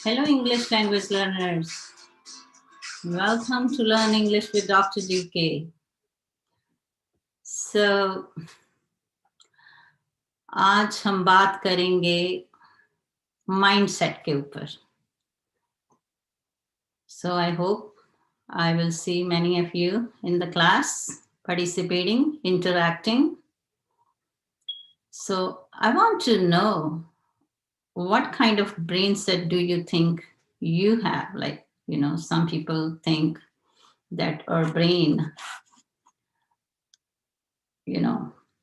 Hello, English language learners. Welcome to Learn English with Dr. DK. So, आज हम बात करेंगे mindset के ऊपर. So, I hope I will see many of you in the class participating, interacting. So, I want to know what kind of brain set do you think you have? Like, some people think that our brain,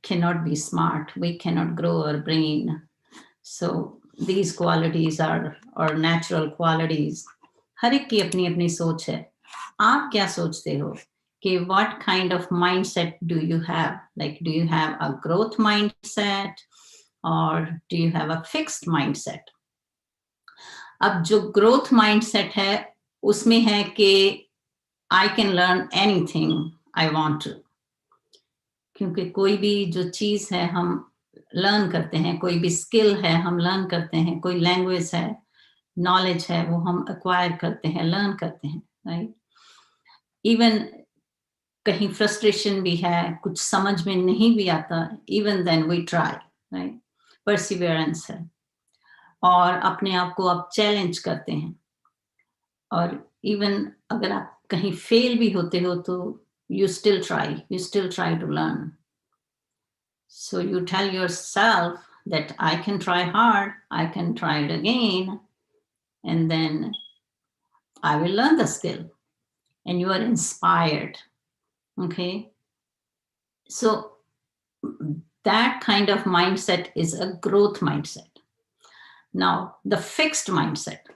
cannot be smart. We cannot grow our brain. So these qualities are our natural qualities. हर एक की अपनी अपनी सोच है. आप क्या सोचते हो कि what kind of mindset do you have? Like, do you have a growth mindset or do you have a fixed mindset? अब जो growth mindset है उसमें है कि I can learn anything I want to. क्योंकि कोई भी जो चीज़ है हम लर्न करते हैं, कोई भी स्किल है हम लर्न करते हैं, कोई लैंग्वेज है, नॉलेज है, वो हम एक्वायर करते हैं, लर्न करते हैं, राइट. इवन कहीं फ्रस्ट्रेशन भी है, कुछ समझ में नहीं भी आता, even then we try, right. Perseverance है और अपने आप को आप चैलेंज करते हैं. और इवन अगर आप कहीं फेल भी होते हो तो you still try to learn. So you tell yourself that I can try hard, I can try it again, and then I will learn the skill. And you are inspired. Okay? So that kind of mindset is a growth mindset. Now, the fixed mindset.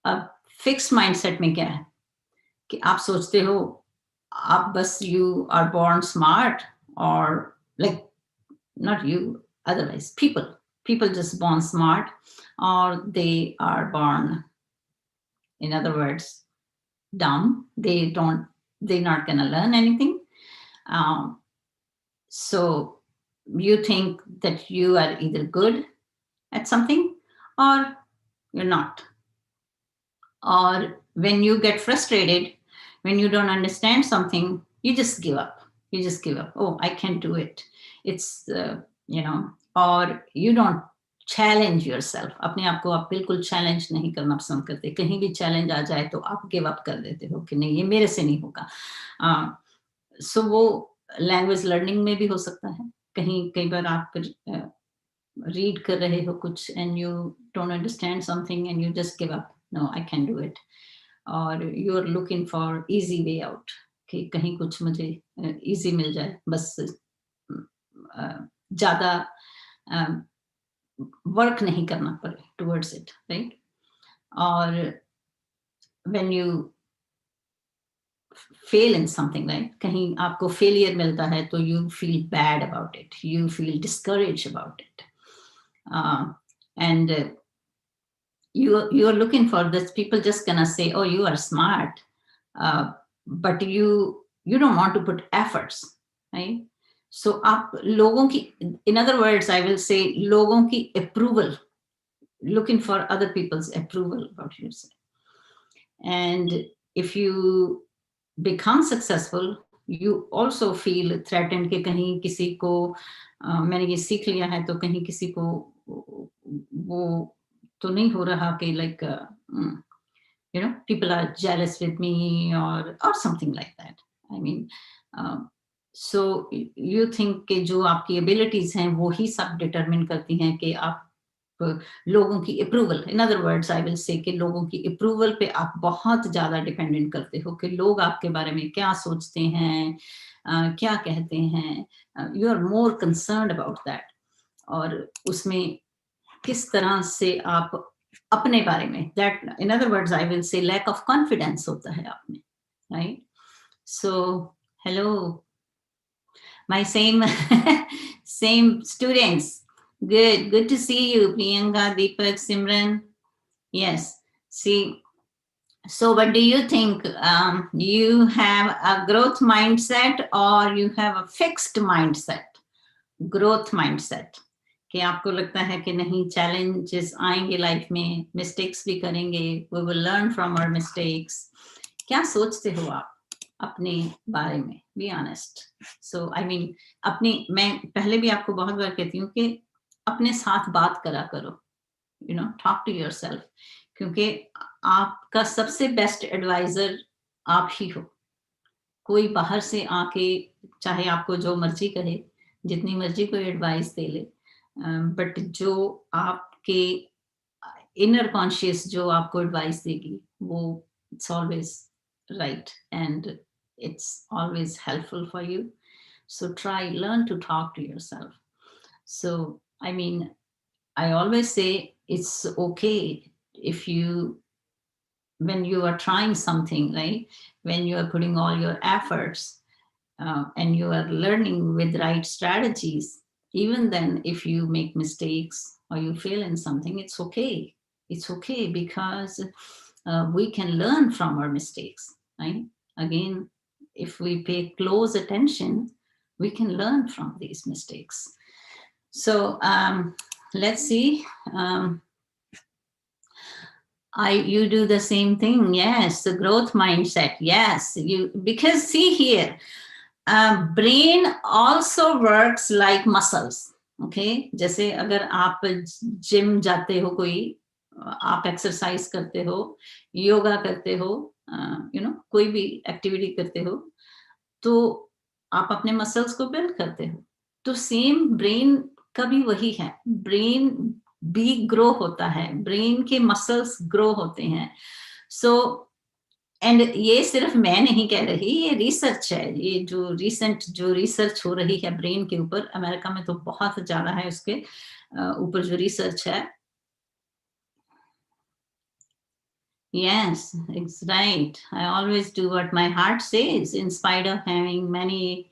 A fixed mindset में क्या है? कि आप सोचते हो आप बस you are born smart, or like not you, otherwise people just born smart, or they are born, in other words, dumb. They're not gonna learn anything. So you think that you are either good at something or you're not. Or when you get frustrated, when you don't understand something, you just give up. Oh, I can't do it. It's or you don't challenge yourself. अपने आप को आप बिल्कुल challenge नहीं करना पसंद करते. कहीं भी चैलेंज आ जाए तो आप गिव अप कर देते हो कि नहीं, ये मेरे से नहीं होगा. सो वो लैंग्वेज लर्निंग में भी हो सकता है. कई बार आप रीड कर रहे हो कुछ and you don't understand something and you just give up. No, I can do it. Or you're looking for easy way out. कि कहीं कुछ मुझे easy मिल जाए, बस ज़्यादा work नहीं करना पड़े towards it, right? Or when you fail in something, right? कहीं आपको failure मिलता है तो you feel bad about it. You feel discouraged about it. And you're looking for this, people just gonna say, oh, you are smart, but you don't want to put efforts, right? So आप लोगों की, in other words, I will say लोगों की approval, looking for other people's approval about yourself. And if you become successful, you also feel threatened कि कहीं किसी को मैंने ये सीख लिया है तो कहीं किसी को वो तो नहीं हो रहा कि like people are jealous with me or something like that. I mean, so you think कि जो आपकी abilities हैं वो ही सब determine करती हैं कि आप लोगों की approval, in other words I will से कि लोगों की अप्रूवल पे आप बहुत ज्यादा डिपेंडेंट करते हो कि लोग आपके बारे में क्या सोचते हैं, क्या कहते हैं. You are more concerned about that. और उसमें किस तरह से आप अपने बारे में, that in other words I will say lack of confidence होता है आप में, right. So hello my same students. Good to see you, Priyanka, Deepak, Simran. Yes. See, so what do you think? You have a growth mindset or you have a fixed mindset? Growth mindset. कि आपको लगता है कि नहीं, challenges आएंगे life में, mistakes भी करेंगे, we will learn from our mistakes. क्या सोचते हो आप अपने बारे में? Be honest. So I mean, मैं पहले भी आपको बहुत बार कहती हूँ कि अपने साथ बात करा करो, talk to yourself, क्योंकि आपका सबसे बेस्ट एडवाइजर आप ही हो. कोई बाहर से आके चाहे आपको जो मर्जी कहे, जितनी मर्जी कोई एडवाइस दे ले, बट जो आपके इनर कॉन्शियस जो आपको एडवाइस देगी, वो it's always right and it's always helpful for you. So learn to talk to yourself. So I mean, I always say it's okay if when you are trying something, right? When you are putting all your efforts and you are learning with right strategies, even then, if you make mistakes or you fail in something, it's okay. It's okay because we can learn from our mistakes, right? Again, if we pay close attention, we can learn from these mistakes. So let's see. You do the same thing. Yes, the growth mindset. Yes, because see here, brain also works like muscles. Okay, जैसे अगर आप gym जाते हो, आप exercise करते हो, योगा करते हो, कोई भी एक्टिविटी करते हो, तो आप अपने मसल्स को बिल्ड करते हो. तो सेम ब्रेन का भी वही है. ब्रेन भी ग्रो होता है, ब्रेन के मसल्स ग्रो होते हैं. सो एंड ये सिर्फ मैं नहीं कह रही, ये रिसर्च है. ये जो रिसर्च हो रही है ब्रेन के ऊपर, अमेरिका में तो बहुत ज्यादा है उसके ऊपर जो रिसर्च है. Yes, it's right. I always do what my heart says in spite of having many,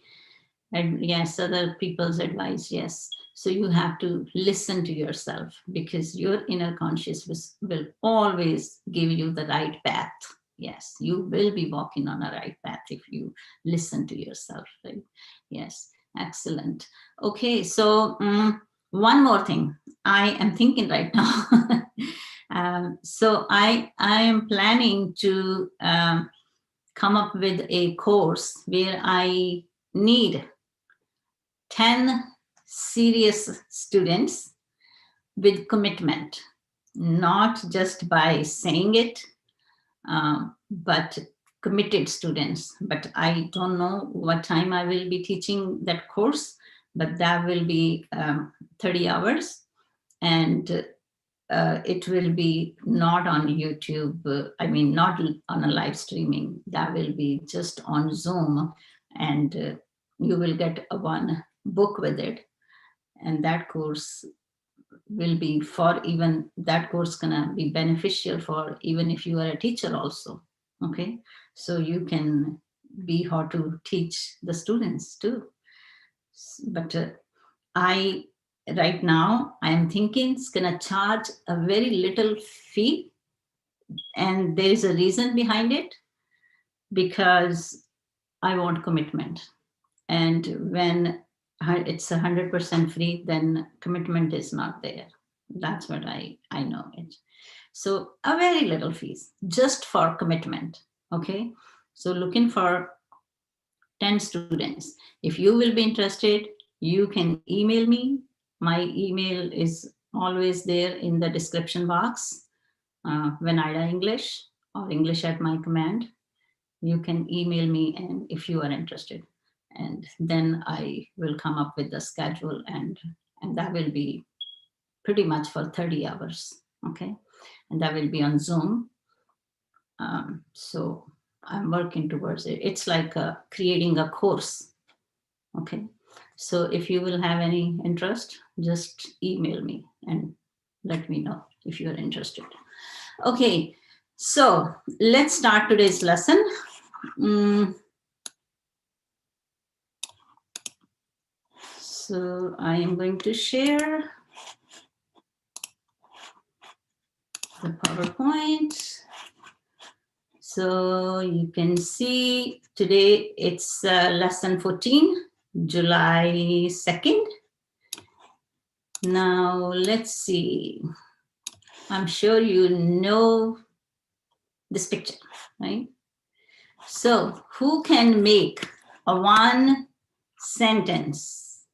other people's advice. Yes. So you have to listen to yourself because your inner conscious will always give you the right path. Yes, you will be walking on a right path if you listen to yourself, right? Yes, excellent. Okay, so one more thing I am thinking right now. So I am planning to come up with a course where I need 10 serious students with commitment, not just by saying it, but committed students. But I don't know what time I will be teaching that course, but that will be 30 hours. And it will be not on YouTube. Not on a live streaming. That will be just on Zoom, and you will get one book with it. And that course will be that course gonna be beneficial for even if you are a teacher also. Okay, so you can be how to teach the students too. But right now I am thinking it's gonna charge a very little fee, and there is a reason behind it, because I want commitment. And when it's 100% free, then commitment is not there. That's what I know it. So a very little fees just for commitment. Okay, so looking for 10 students. If you will be interested, you can email me. My email is always there in the description box. Venaida English or English at my command. You can email me, and if you are interested, and then I will come up with the schedule, and that will be pretty much for 30 hours. Okay, and that will be on Zoom. So I'm working towards it. It's like creating a course. Okay, so if you will have any interest, just email me and let me know if you're interested. Okay, so let's start today's lesson. So I am going to share the PowerPoint. So you can see today it's lesson 14, July 2nd. Now, let's see. I'm sure you know this picture, right? So, who can make a one sentence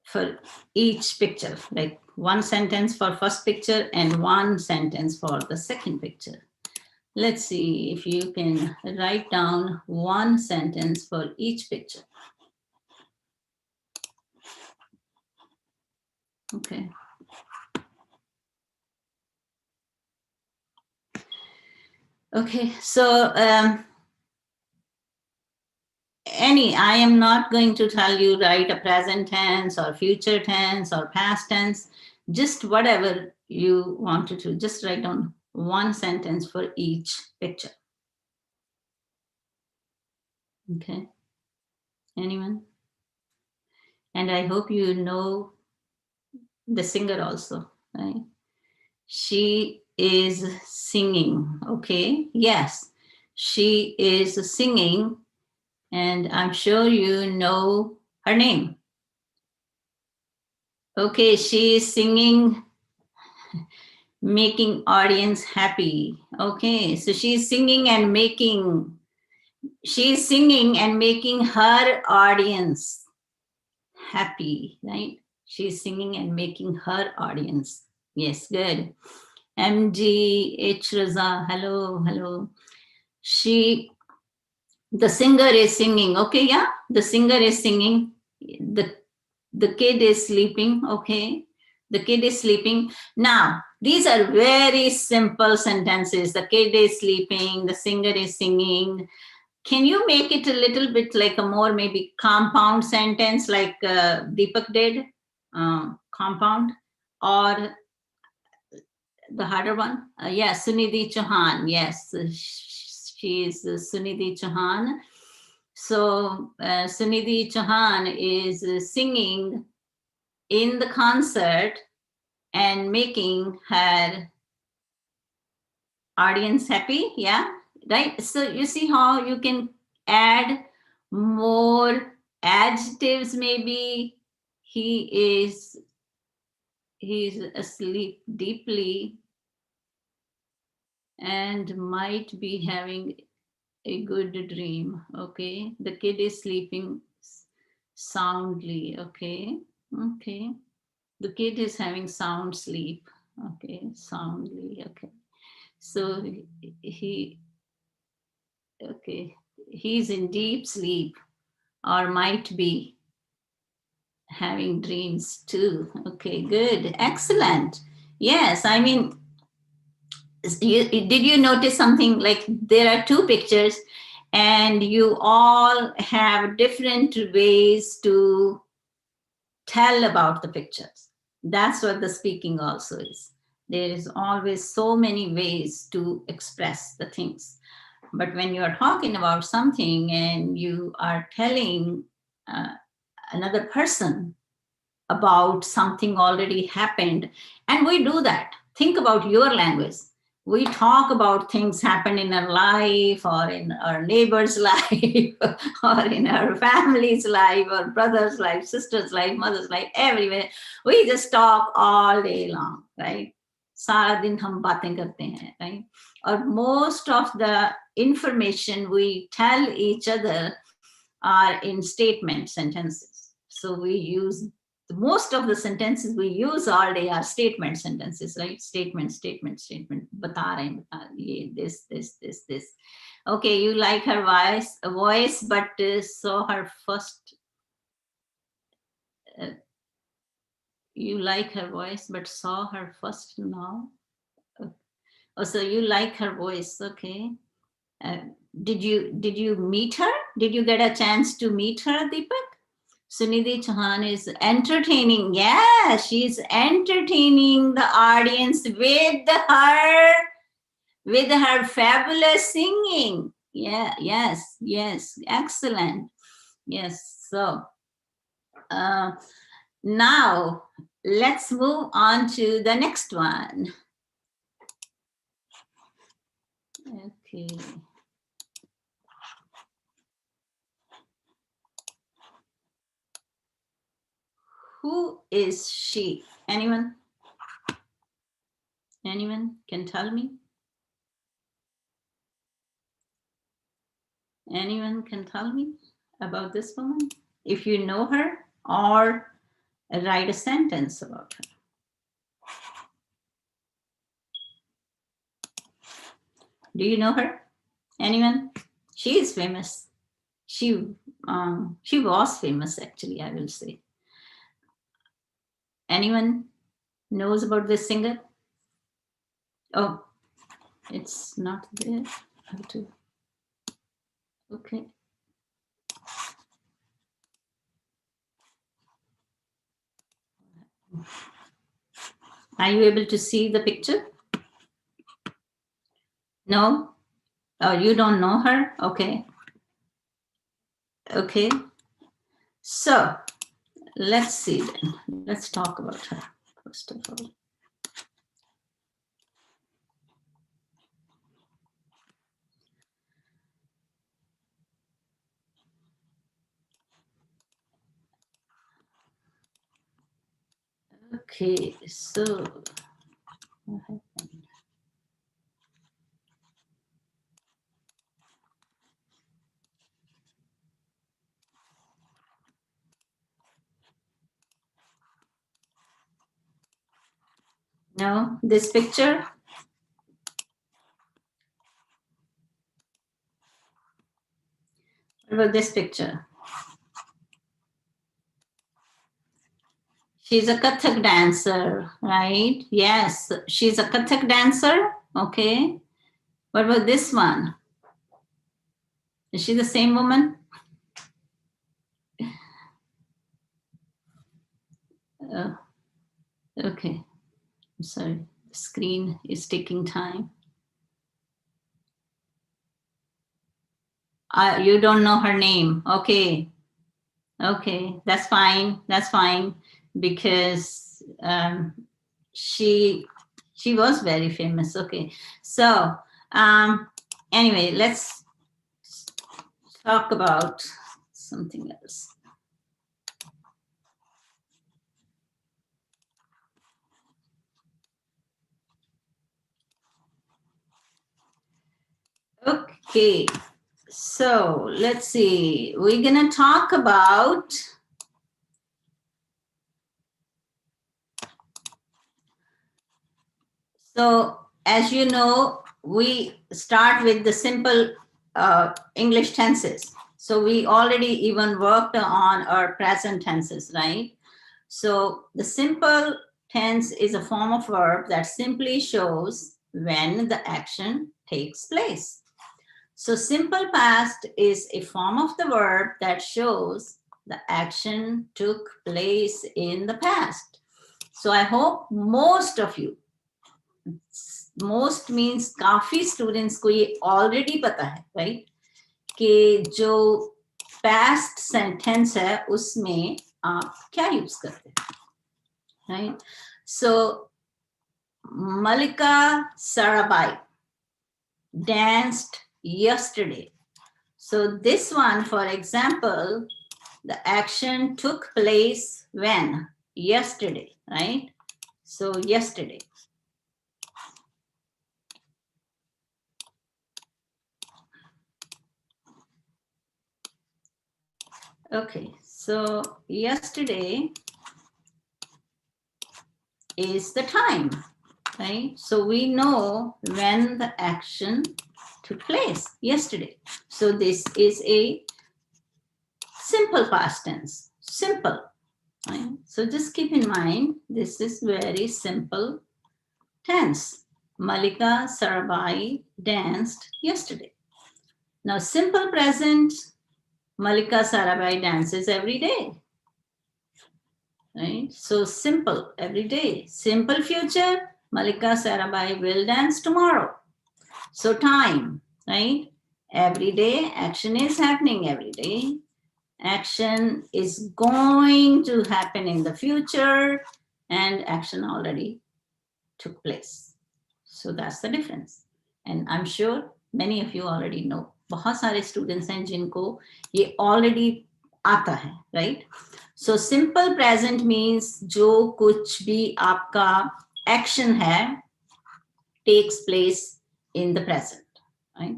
for each picture? Like one sentence for first picture and one sentence for the second picture. Let's see if you can write down one sentence for each picture. Okay. Okay, so I am not going to tell you write a present tense or future tense or past tense, just whatever you wanted to, just write down one sentence for each picture. Okay, anyone? And I hope you know the singer also, right? She is singing, okay? Yes, she is singing, and I'm sure you know her name. Okay, she is singing, making audience happy. Okay, so she's singing and making her audience happy, right? She's singing and making her audience. Yes, good. MGH Raza, hello. The singer is singing. Okay, yeah, the singer is singing. The kid is sleeping. Okay, the kid is sleeping. Now, these are very simple sentences. The kid is sleeping, the singer is singing. Can you make it a little bit like a more maybe compound sentence like Deepak did? Compound, or the harder one? Yes, Sunidhi Chauhan. Yes, she is Sunidhi Chauhan. So Sunidhi Chauhan is singing in the concert and making her audience happy. Yeah, right. So you see how you can add more adjectives. Maybe he's asleep deeply and might be having a good dream. Okay, the kid is sleeping soundly. Okay, the kid is having sound sleep. Okay, soundly. Okay, so he he's in deep sleep or might be having dreams too. Okay, good, excellent. Yes, I mean, did you notice something? Like there are two pictures and you all have different ways to tell about the pictures. That's what the speaking also is. There is always so many ways to express the things. But when you are talking about something and you are telling another person about something already happened, and we do that. Think about your language. We talk about things happen in our life or in our neighbor's life or in our family's life or brother's life, sister's life, mother's life, everywhere. We just talk all day long, right? सारा दिन हम बातें करते हैं, right? Or most of the information we tell each other are in statement sentences. So we use most of the sentences we use all day are statement sentences, right? Statement. बता रहे this. Okay, you like her voice, but saw her first. You like her voice, but saw her first now. Oh, so you like her voice, okay? Did you meet her? Did you get a chance to meet her, Deepak? Sunidhi Chauhan is entertaining. Yeah, she's entertaining the audience with her fabulous singing. Yeah, yes, excellent. Yes, so now let's move on to the next one. Okay. Who is she? Anyone? Anyone can tell me? Anyone can tell me about this woman? If you know her, or write a sentence about her. Do you know her? Anyone? She is famous. She was famous, actually, I will say. Anyone knows about this singer? Oh, it's not there. How to? Okay. Are you able to see the picture? No? Oh, you don't know her? Okay. Okay. So let's see then. Let's talk about her, first of all. Okay, so what happened? No, this picture? What about this picture? She's a Kathak dancer, right? Yes, she's a Kathak dancer. Okay. What about this one? Is she the same woman? Okay. I'm sorry. The screen is taking time. You don't know her name. Okay. Okay. That's fine. That's fine. Because she was very famous. Okay. So anyway, let's talk about something else. Okay, so let's see. We're gonna talk about so as you know, we start with the simple English tenses. So we already even worked on our present tenses, right? So the simple tense is a form of verb that simply shows when the action takes place. So simple past is a form of the verb that shows the action took place in the past. So I hope most of you, most means काफी students को ये already पता है, right? कि जो past sentence है उसमें आप क्या use करते हैं, right? So Malika Sarabhai danced yesterday. So this one, for example, the action took place when? Yesterday, right? So yesterday. Okay, so yesterday is the time, right? So we know when the action took place, yesterday. So this is a simple past tense, simple, right? So just keep in mind, this is very simple tense. Malika Sarabhai danced yesterday. Now simple present, Malika Sarabhai dances every day, right? So simple, every day. Simple future, Malika Sarabhai will dance tomorrow. So time, right? Every day, action is happening every day. Action is going to happen in the future, and action already took place. So that's the difference. And I'm sure many of you already know. बहुत सारे students हैं जिनको ये already आता है, right? So simple present means जो कुछ भी आपका action है takes place in the present, right?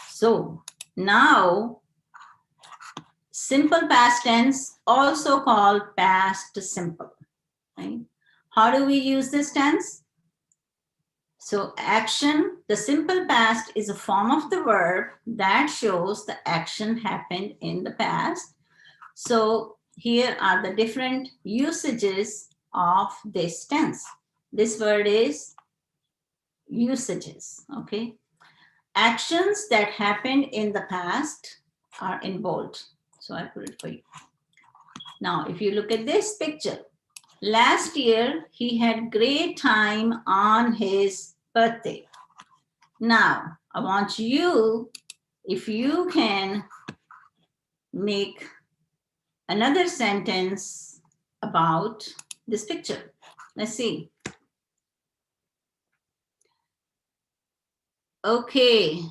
So now simple past tense, also called past simple, right? How do we use this tense? So action, the simple past is a form of the verb that shows the action happened in the past. So here are the different usages of this tense. This word is usages, okay? Actions that happened in the past are in bold. So I put it for you. Now, if you look at this picture, last year he had great time on his birthday. Now, I want you, if you can make another sentence about this picture. Let's see. Okay.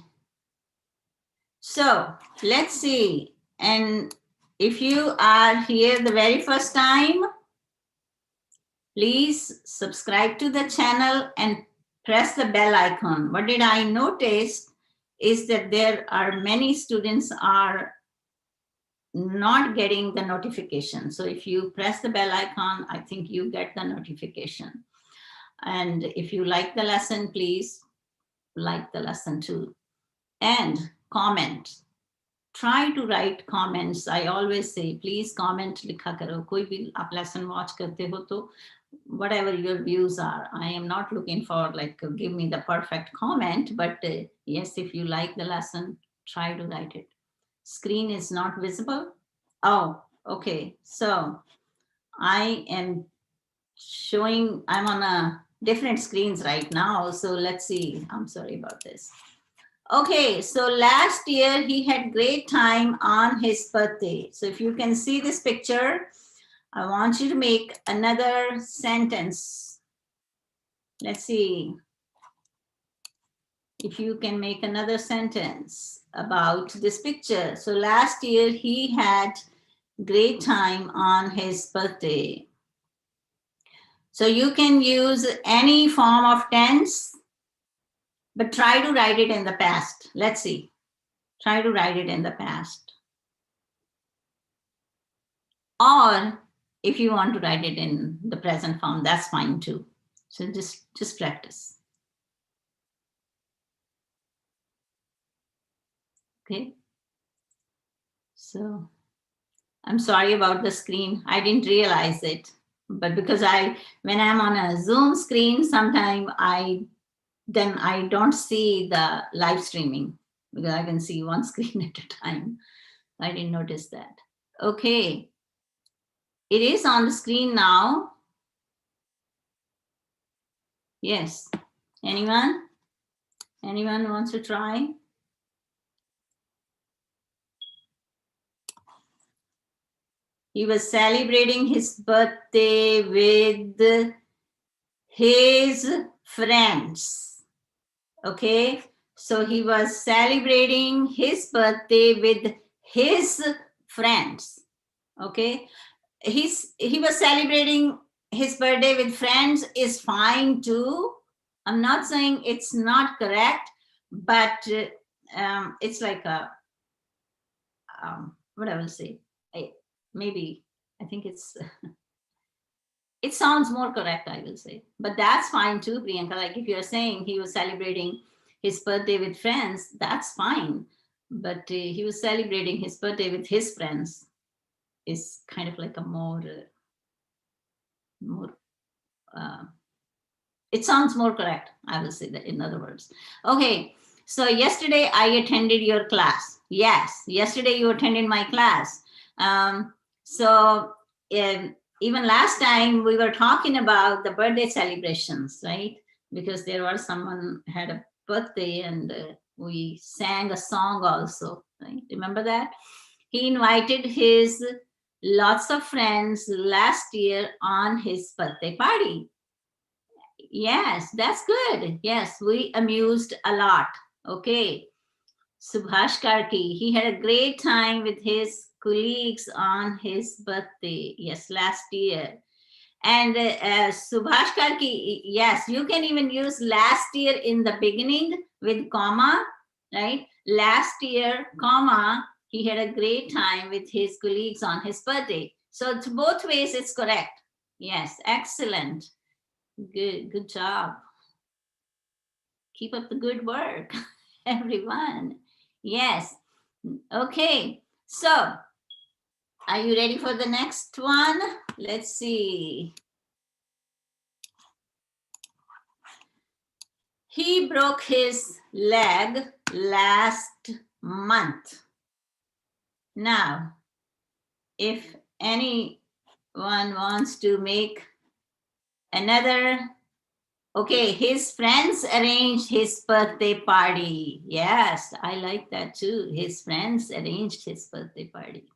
So let's see. And if you are here the very first time, please subscribe to the channel and press the bell icon. What did I notice is that there are many students are not getting the notification. So if you press the bell icon, I think you get the notification. And if you like the lesson, please like the lesson too. And comment. Try to write comments. I always say, please comment, likha karo. Koi bhi aap lesson watch karte ho to, whatever your views are. I am not looking for like, give me the perfect comment, but yes, if you like the lesson, try to write it. Screen is not visible. Oh, okay. So I am showing, I'm on a different screens right now. So let's see. I'm sorry about this. Okay, so last year he had great time on his birthday. So if you can see this picture, I want you to make another sentence. Let's see if you can make another sentence about this picture. So last year he had great time on his birthday. So you can use any form of tense, but try to write it in the past. Let's see. Try to write it in the past. Or if you want to write it in the present form, that's fine too. So just practice. Okay. So I'm sorry about the screen. I didn't realize it, but because when I'm on a Zoom screen, sometimes I don't see the live streaming because I can see one screen at a time. I didn't notice that. Okay. It is on the screen now. Yes. Anyone? Anyone wants to try? He was celebrating his birthday with his friends. Okay. So he was celebrating his birthday with his friends. Okay. He was celebrating his birthday with friends is fine too. I'm not saying it's not correct, but it's like a, what I will say, maybe, I think it's, it sounds more correct, I will say, but that's fine too, Priyanka. Like if you're saying he was celebrating his birthday with friends, that's fine. But he was celebrating his birthday with his friends is kind of like a more, it sounds more correct, I will say that, in other words. Okay, so yesterday I attended your class. Yes, yesterday you attended my class. So even last time we were talking about the birthday celebrations, right? Because there was someone had a birthday and we sang a song also, right? Remember that? He invited his lots of friends last year on his birthday party. Yes, that's good. Yes, we amused a lot. Okay. Subhash Karki, he had a great time with his colleagues on his birthday. Yes, last year. And Subhash Karki, yes, you can even use last year in the beginning with comma, right? Last year, comma, he had a great time with his colleagues on his birthday. So it's both ways, it's correct. Yes, excellent. Good job. Keep up the good work, everyone. Yes. Okay. So, are you ready for the next one? Let's see. He broke his leg last month. Now, if anyone wants to make another, okay, his friends arranged his birthday party. Yes, I like that too. His friends arranged his birthday party.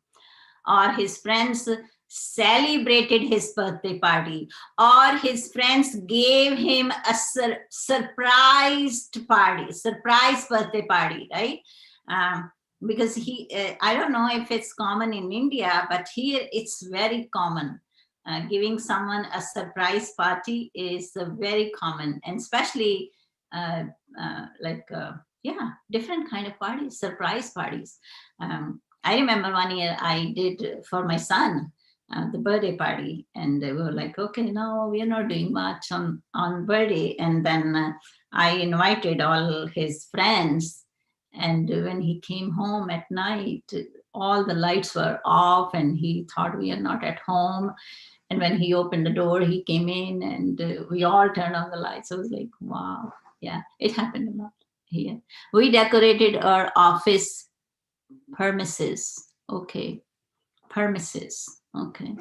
Or his friends celebrated his birthday party, or his friends gave him a surprise birthday party, right? Because I don't know if it's common in India, but here it's very common. Giving someone a surprise party is very common, and especially different kind of parties, surprise parties. I remember one year I did for my son the birthday party, and we were like, okay, no, we are not doing much on birthday. And then I invited all his friends, and when he came home at night, all the lights were off, and he thought we are not at home. And when he opened the door, he came in, and we all turned on the lights. I was like, wow, yeah, it happened a lot here. We decorated our office premises. Okay. Premises. Okay.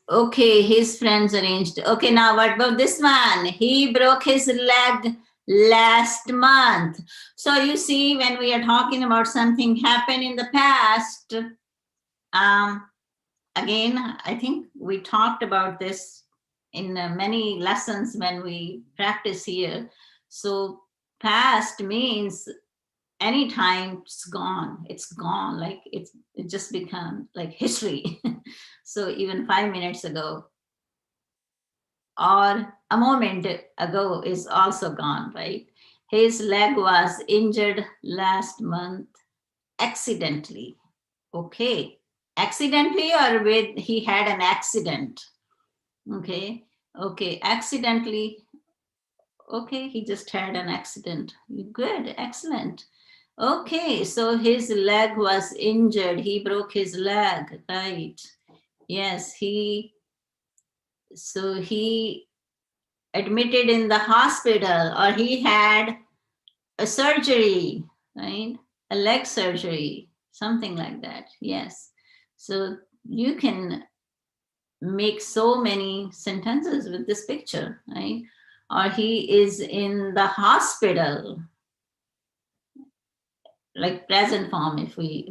Okay, his friends arranged. Okay, now what about this one? He broke his leg last month. So you see, when we are talking about something happened in the past, again, I think we talked about this in many lessons when we practice here. So past means anytime it's gone, like it just become like history. So even 5 minutes ago or a moment ago is also gone, right? His leg was injured last month accidentally. Okay, accidentally, or with he had an accident. Okay, accidentally. Okay, he just had an accident. Good, excellent. Okay, so his leg was injured. He broke his leg, right? Yes, he admitted in the hospital, or he had a surgery, right? A leg surgery, something like that. Yes. So you can make so many sentences with this picture, right? Or he is in the hospital, like present form,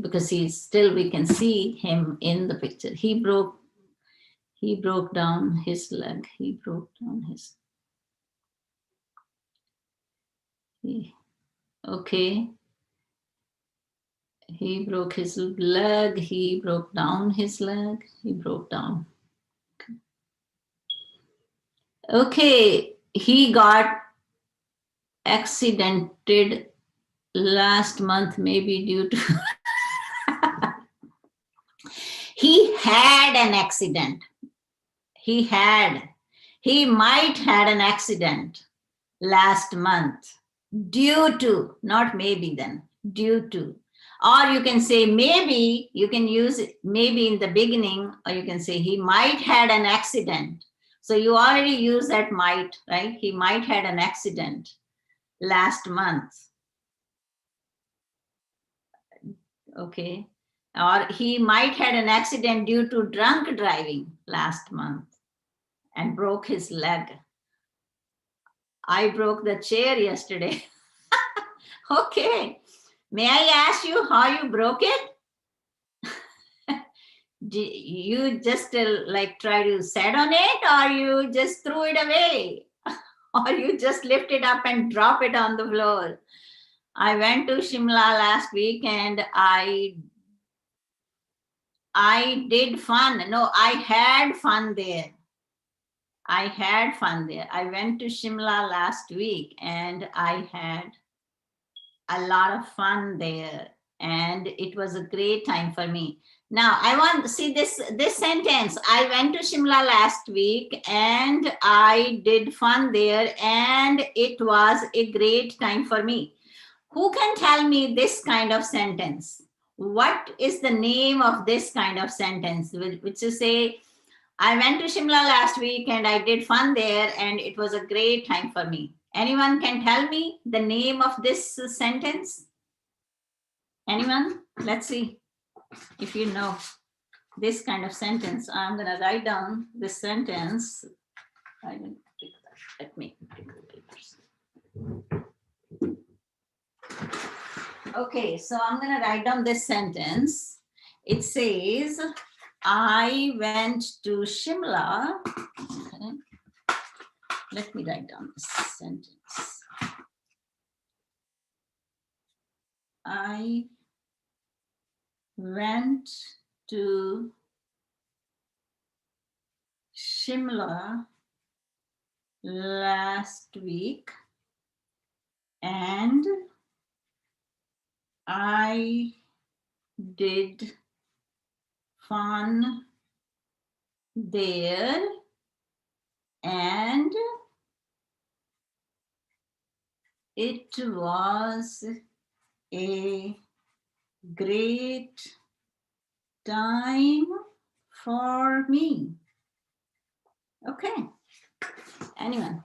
because we can see him in the picture. He broke down his leg. Okay. He broke his leg. He broke down his leg. He broke down. Okay. He got accidented last month, maybe due to he had an accident. He might had an accident last month due to, not maybe then, due to. Or you can say maybe, you can use maybe in the beginning, or you can say he might had an accident. So you already use that might, right? He might had an accident last month. Okay. Or he might had an accident due to drunk driving last month and broke his leg. I broke the chair yesterday. Okay. May I ask you how you broke it? You just like try to sit on it, or you just threw it away? Or you just lift it up and drop it on the floor? I went to Shimla last week and I did fun. No, I had fun there. I had fun there. I went to Shimla last week and I had a lot of fun there. And it was a great time for me. Now, I want to see this sentence. I went to Shimla last week and I did fun there and it was a great time for me. Who can tell me this kind of sentence? What is the name of this kind of sentence? Which is say, I went to Shimla last week and I did fun there and it was a great time for me. Anyone can tell me the name of this sentence? Anyone? Let's see if you know this kind of sentence. I'm going to write down this sentence. I didn't pick that. Let me pick the papers. Okay, so I'm going to write down this sentence. It says, I went to Shimla. Okay. Let me write down this sentence. I went to Shimla last week and I did fun there and it was a great time for me. Okay. Anyone?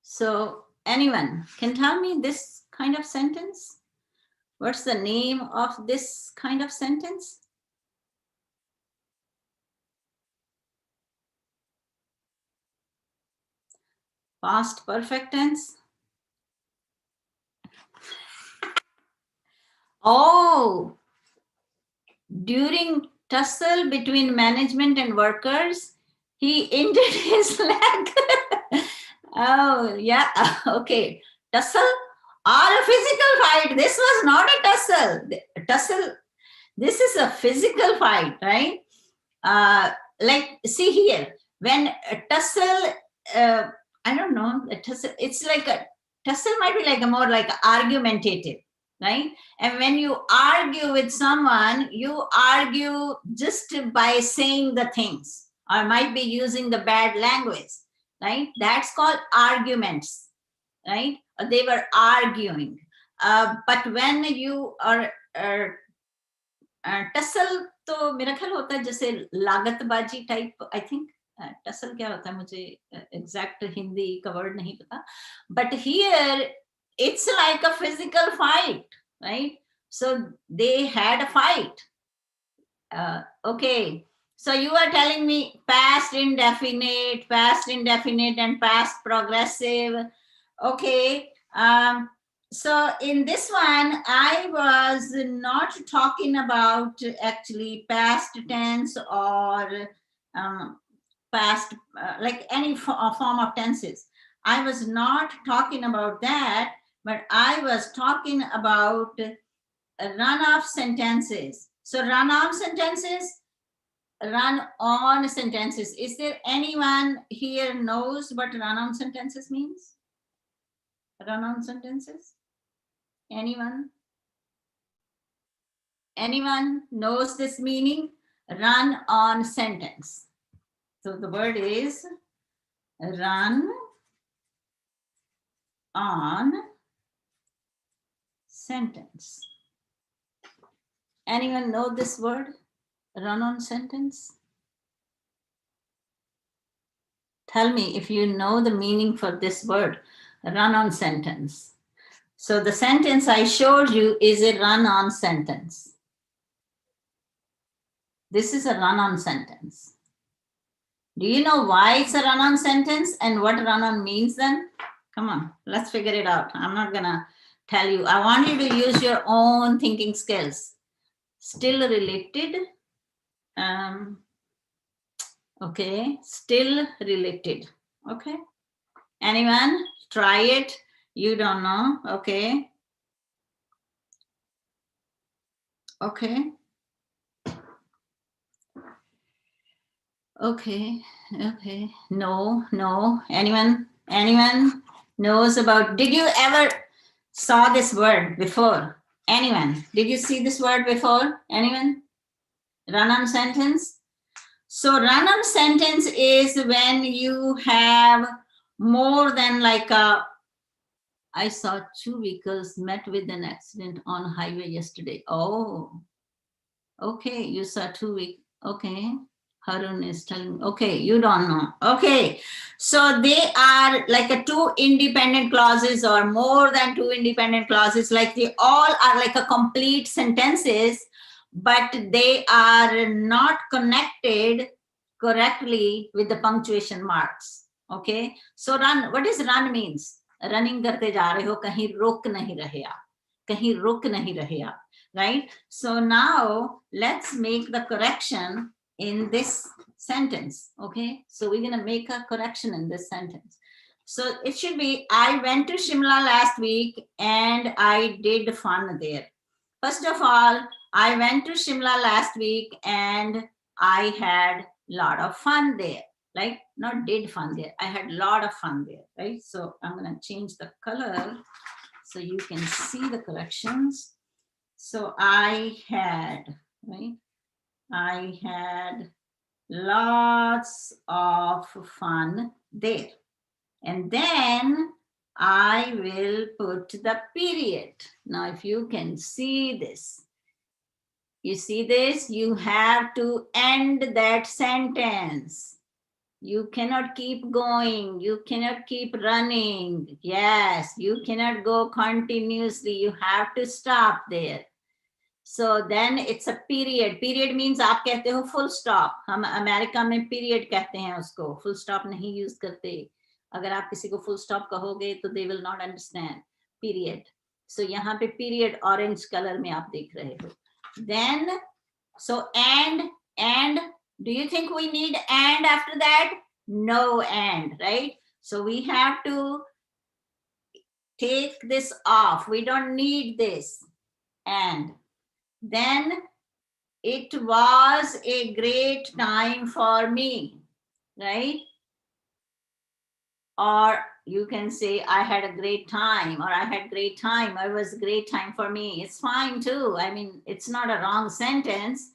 So anyone can tell me this kind of sentence? What's the name of this kind of sentence? Past perfect tense. Oh, during tussle between management and workers, he injured his leg. Oh, yeah. Okay. Tussle or a physical fight. This was not a tussle. Tussle. This is a physical fight, right? Like, see here, when a tussle, I don't know, a tussle, it's like a tussle might be like a more like argumentative, right? And when you argue with someone, you argue just by saying the things, or might be using the bad language, right? That's called arguments, right? They were arguing. But when you are tussle तो मेरा ख्याल होता है जैसे लागतबाजी type I think tussle क्या होता है मुझे एग्जैक्ट हिंदी का वर्ड नहीं पता but here it's like a physical fight, right? So they had a fight. Okay, so you are telling me past indefinite and past progressive. Okay. So in this one, I was not talking about actually past tense or past, like any form of tenses. I was not talking about that, but I was talking about run-off sentences. So run-off sentences, run-on sentences. Is there anyone here knows what run-on sentences means? Run-on sentences? Anyone? Anyone knows this meaning? Run-on sentence. So the word is run-on sentence. Anyone know this word? Run-on sentence? Tell me if you know the meaning for this word, run-on sentence. So the sentence I showed you is a run-on sentence. This is a run-on sentence. Do you know why it's a run-on sentence and what run-on means then? Come on, let's figure it out. I'm not gonna tell you. I want you to use your own thinking skills. Still related. Okay, still related. Okay. Anyone? Try it. You don't know? Okay. Okay. Okay. Okay. No, no. Anyone knows about, did you ever saw this word before? Anyone? Did you see this word before? Anyone? Run-on sentence? So run-on sentence is when you have more than like a, I saw 2 vehicles met with an accident on highway yesterday. Oh, okay. You saw 2 vehicles. Okay. Harun is telling, okay, you don't know. Okay. So they are like a 2 independent clauses or more than 2 independent clauses. Like they all are like a complete sentences, but they are not connected correctly with the punctuation marks. Okay. So run, what does run means? Running करते जा रहे हो, कहीं रुक नहीं रहे आप, कहीं रुक नहीं रहे आप, right? So now let's make the correction in this sentence. Okay, so we're going to make a correction in this sentence. So it should be, I went to Shimla last week and I did fun there. First of all, I went to Shimla last week and I had a lot of fun there. Like, not did fun there, I had a lot of fun there, right? So I'm going to change the color so you can see the corrections. So I had, right? I had lots of fun there. And then I will put the period. Now, if you can see this, you see this, you have to end that sentence. You cannot keep going. You cannot keep running. Yes, you cannot go continuously. You have to stop there. So then it's a period. Period means आप कहते हो full stop. हम America में period कहते हैं उसको. Full stop नहीं use करते. अगर आप किसी को full stop कहोगे तो they will not understand. Period. So यहाँ पे period orange color में आप देख रहे हो. Then, so and, do you think we need and after that? No and, right? So we have to take this off. We don't need this. And then it was a great time for me, right? Or you can say, I had a great time, or I had great time, or it was a great time for me. It's fine too. I mean, it's not a wrong sentence.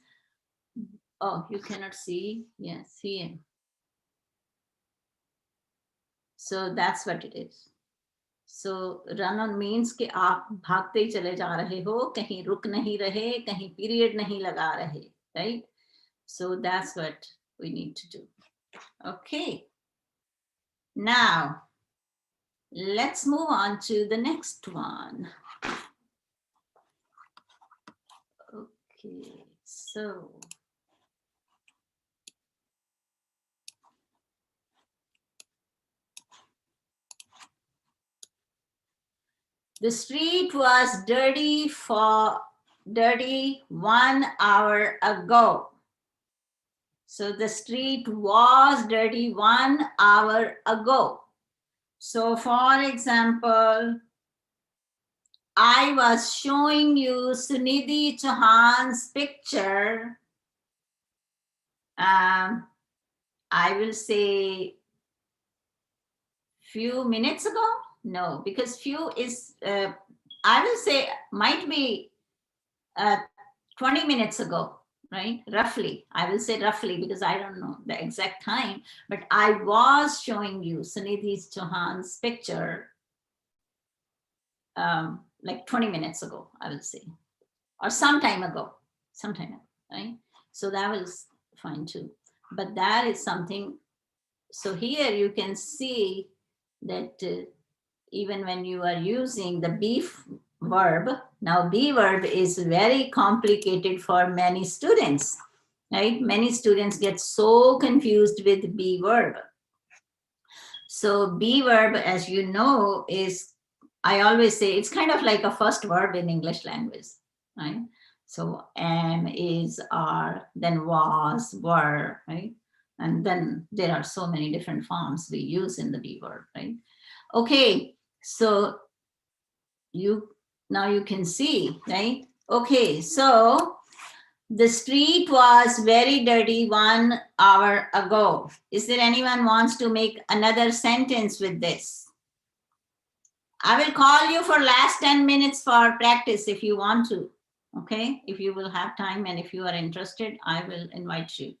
Oh, you cannot see? Yes, here. So that's what it is. So run on means कि आप भागते ही चले जा रहे हो, कहीं रुक नहीं रहे, कहीं period नहीं लगा रहे, right? So that's what we need to do. Okay. Now, let's move on to the next one. Okay, so the street was dirty 1 hour ago. So the street was dirty 1 hour ago. So for example, I was showing you Sunidhi Chauhan's picture. I will say few minutes ago. No, because few is, I will say might be 20 minutes ago, right? Roughly, I will say roughly because I don't know the exact time, but I was showing you Sunidhi Chauhan's picture like 20 minutes ago, I will say, or sometime ago, right? So that was fine too. But that is something, so here you can see that even when you are using the be verb, now be verb is very complicated for many students, right? Many students get so confused with be verb. So be verb, as you know, is, I always say it's kind of like a first verb in English language, right? So am, is, are, then was, were, right? And then there are so many different forms we use in the be verb, right? Okay, so Now you can see, right? Okay, so the street was very dirty 1 hour ago. Is there anyone wants to make another sentence with this? I will call you for last 10 minutes for practice if you want to. Okay, if you will have time and if you are interested, I will invite you.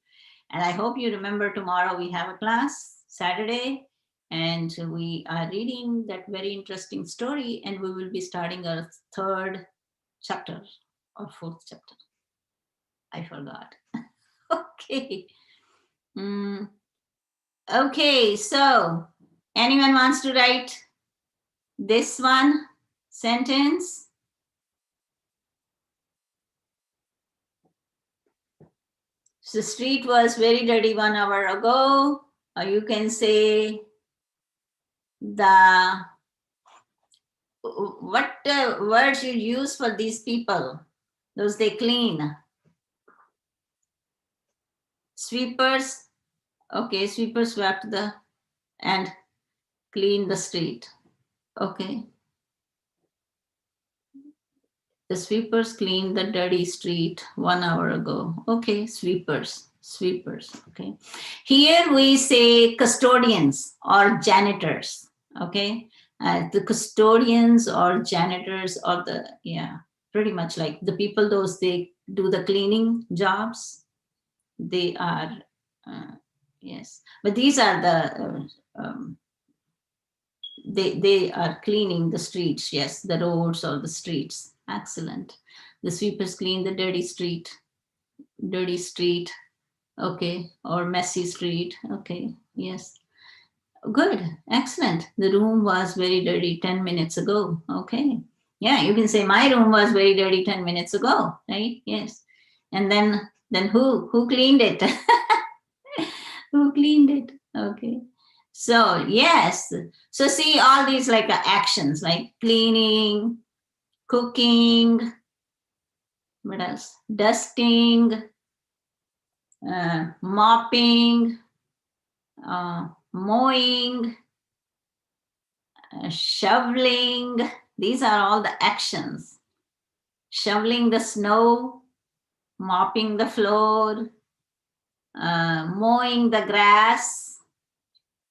And I hope you remember tomorrow we have a class, Saturday, and we are reading that very interesting story, and we will be starting our 3rd chapter or 4th chapter. I forgot. Okay. Okay, so anyone wants to write this one sentence? The street was very dirty 1 hour ago. Or you can say what words you use for these people? Those they clean. Sweepers. Okay, sweepers swept and clean the street. Okay. The sweepers cleaned the dirty street 1 hour ago. Okay, sweepers. Okay. Here we say custodians or janitors. Okay. The custodians or janitors or pretty much like the people, those they do the cleaning jobs. They are, yes. But these are the, they are cleaning the streets. Yes, the roads or the streets. Excellent. The sweepers clean the dirty street. Okay, or messy street. Okay, yes. Good, excellent. The room was very dirty 10 minutes ago. Okay. Yeah, you can say my room was very dirty 10 minutes ago, right? Yes. And then who cleaned it? Who cleaned it? Okay. So yes. So see all these like actions like cleaning, cooking, what else? Dusting, mopping, mowing, shoveling. These are all the actions. Shoveling the snow, mopping the floor, mowing the grass,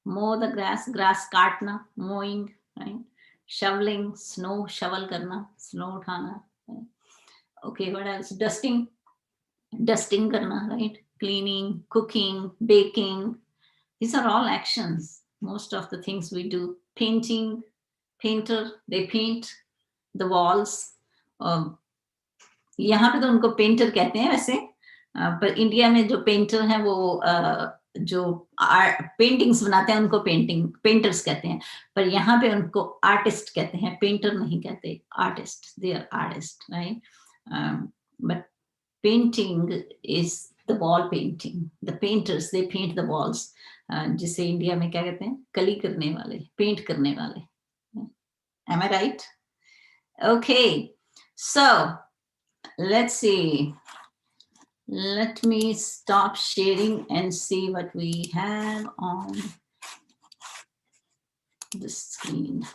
mow the grass काटना, mowing, right? Shoveling, snow, shovel करना, snow उठाना. Right? Okay, what else? Dusting करना, right? Cleaning, cooking, baking. These are all actions. Most of the things we do. Painting, painter, they paint the walls. यहाँ पे तो उनको painter कहते हैं वैसे, पर इंडिया में जो पेंटर हैं वो जो पेंटिंग्स बनाते हैं उनको पेंटर्स कहते हैं, पर यहाँ पे उनको आर्टिस्ट कहते हैं, पेंटर नहीं कहते, artist, they are artist, right? But painting is the wall painting, the painters they paint the walls, जिसे इंडिया में क्या कहते हैं, कली करने वाले, पेंट करने वाले. Am I right? Okay, so let's see. Let me stop sharing and see what we have on the screen.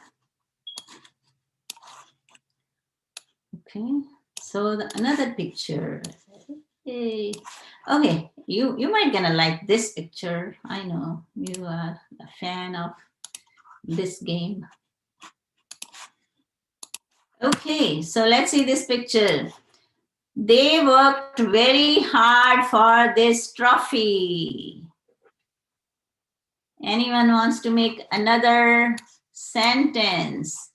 Okay, so another picture. Hey. Okay, you might gonna like this picture. I know you are a fan of this game. Okay, so let's see this picture. They worked very hard for this trophy. Anyone wants to make another sentence?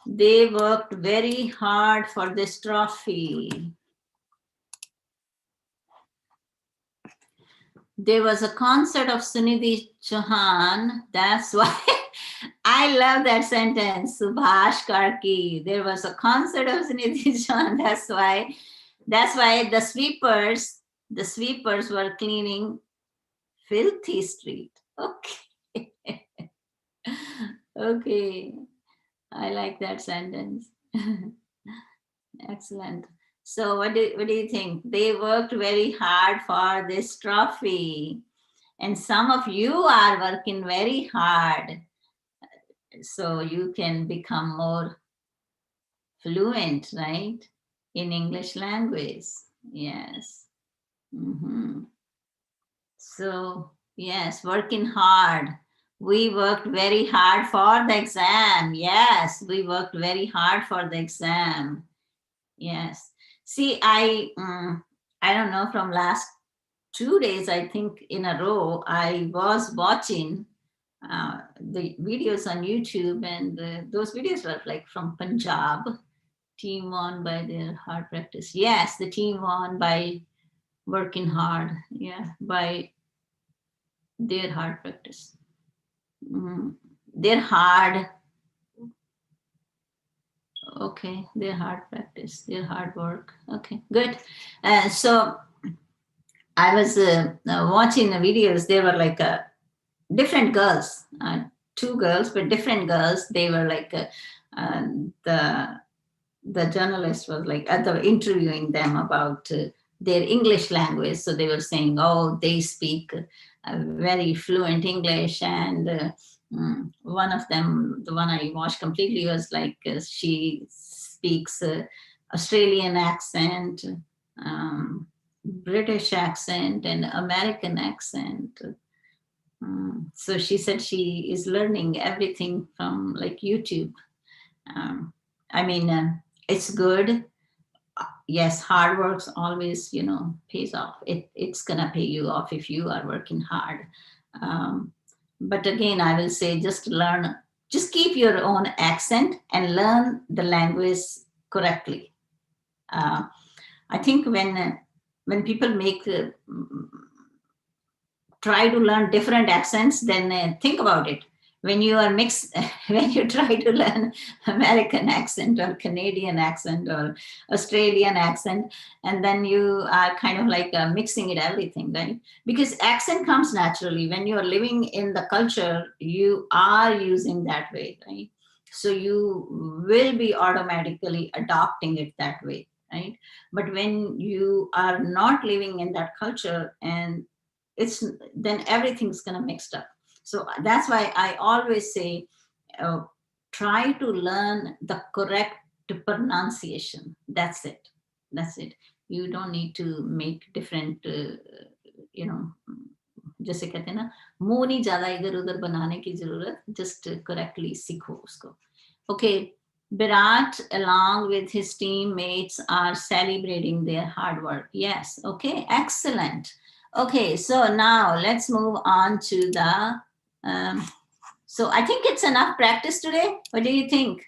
They worked very hard for this trophy. There was a concert of Sunidhi Chauhan. That's why I love that sentence. Subhash Karki. There was a concert of Sunidhi Chauhan. That's why the sweepers were cleaning filthy street. Okay. Okay. I like that sentence. Excellent. So what do you think? They worked very hard for this trophy. And some of you are working very hard. So you can become more fluent, right? In English language. Yes. So, yes, working hard. We worked very hard for the exam. Yes, we worked very hard for the exam. Yes. See, I don't know, from last 2 days, I think in a row, I was watching the videos on YouTube, and those videos were like from Punjab. Team won by their hard practice. Yes, the team won by working hard. Yeah, by their hard practice. Their hard. Okay, their hard practice, their hard work. Okay, good. So I was watching the videos. They were like different girls, two girls, but different girls. They were like the journalist was like interviewing them about their English language. So they were saying, oh, they speak very fluent English, and one of them, the one I watched completely, was like she speaks Australian accent, British accent, and American accent. So she said she is learning everything from like YouTube. I mean, it's good. Yes, hard work always, pays off. It's gonna pay you off if you are working hard. But again, I will say, just keep your own accent and learn the language correctly. I think when people try to learn different accents, then think about it. When you are mixed, when you try to learn American accent or Canadian accent or Australian accent, and then you are kind of like mixing it everything, right? Because accent comes naturally. When you are living in the culture, you are using that way, right? So you will be automatically adopting it that way, right? But when you are not living in that culture, and then everything's gonna mixed up. So that's why I always say, try to learn the correct pronunciation. That's it. That's it. You don't need to make different, जैसे कहते हैं ना, मुंह नहीं ज्यादा इधर उधर बनाने की जरूरत, just correctly सीखो उसको. Okay, Virat, along with his teammates, are celebrating their hard work. Yes, okay, excellent. Okay, so now let's move on to the, so I think it's enough practice today. What do you think?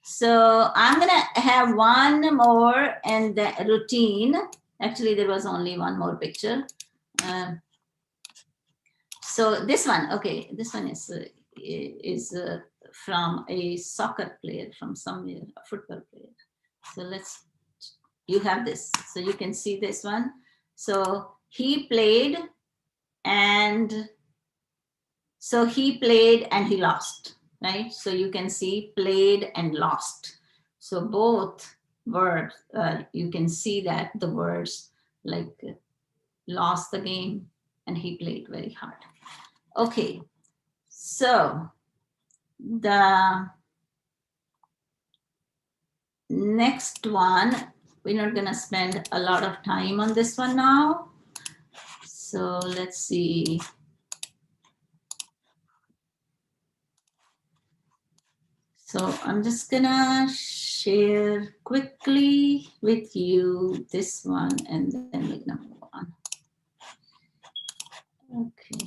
So I'm gonna have one more and the routine. Actually, there was only one more picture. So this one, okay, this one is from a soccer player from somewhere, a football player. So you have this, so you can see this one. So he played and he lost, right? So you can see played and lost. So both verbs, you can see that the words like lost the game and he played very hard. Okay, so the next one, we're not gonna spend a lot of time on this one now. So let's see. So I'm just gonna share quickly with you this one, and then we're gonna move on. Okay.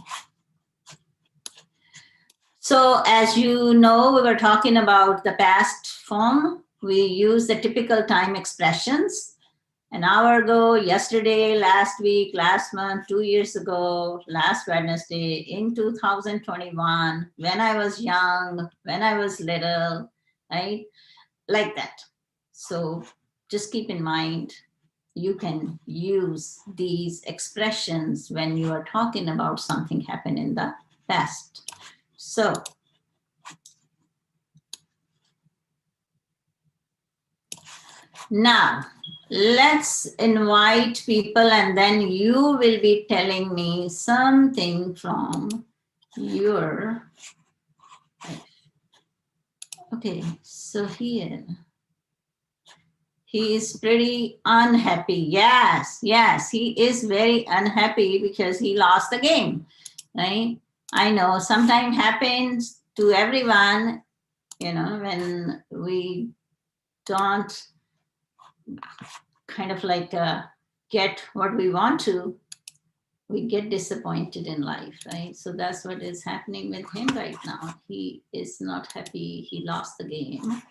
So as you know, we were talking about the past form. We use the typical time expressions. An hour ago, yesterday, last week, last month, 2 years ago, last Wednesday, in 2021, when I was young, when I was little, right? Like that. So just keep in mind, you can use these expressions when you are talking about something happened in the past. So now let's invite people, and then you will be telling me something from your life. Okay, so here, He is pretty unhappy. Yes, yes, he is very unhappy because he lost the game, right? I know sometimes happens to everyone, you know, when we don't kind of like get what we want to, we get disappointed in life, right? So that's what is happening with him right now. He is not happy. He lost the game.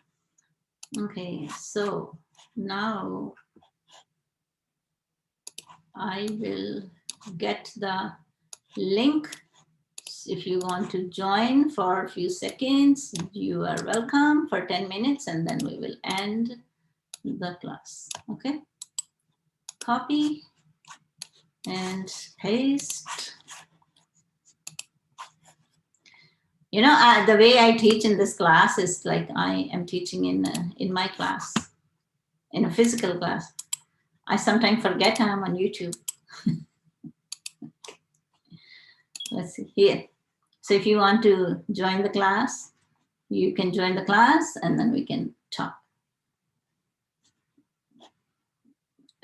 Okay, so now I will get the link. If you want to join for a few seconds, you are welcome for 10 minutes and then we will end the class. Okay, copy and paste. You know, the way I teach in this class is like I am teaching in my class, in a physical class. I sometimes forget I'm on YouTube. Let's see here. So if you want to join the class, you can join the class and then we can talk.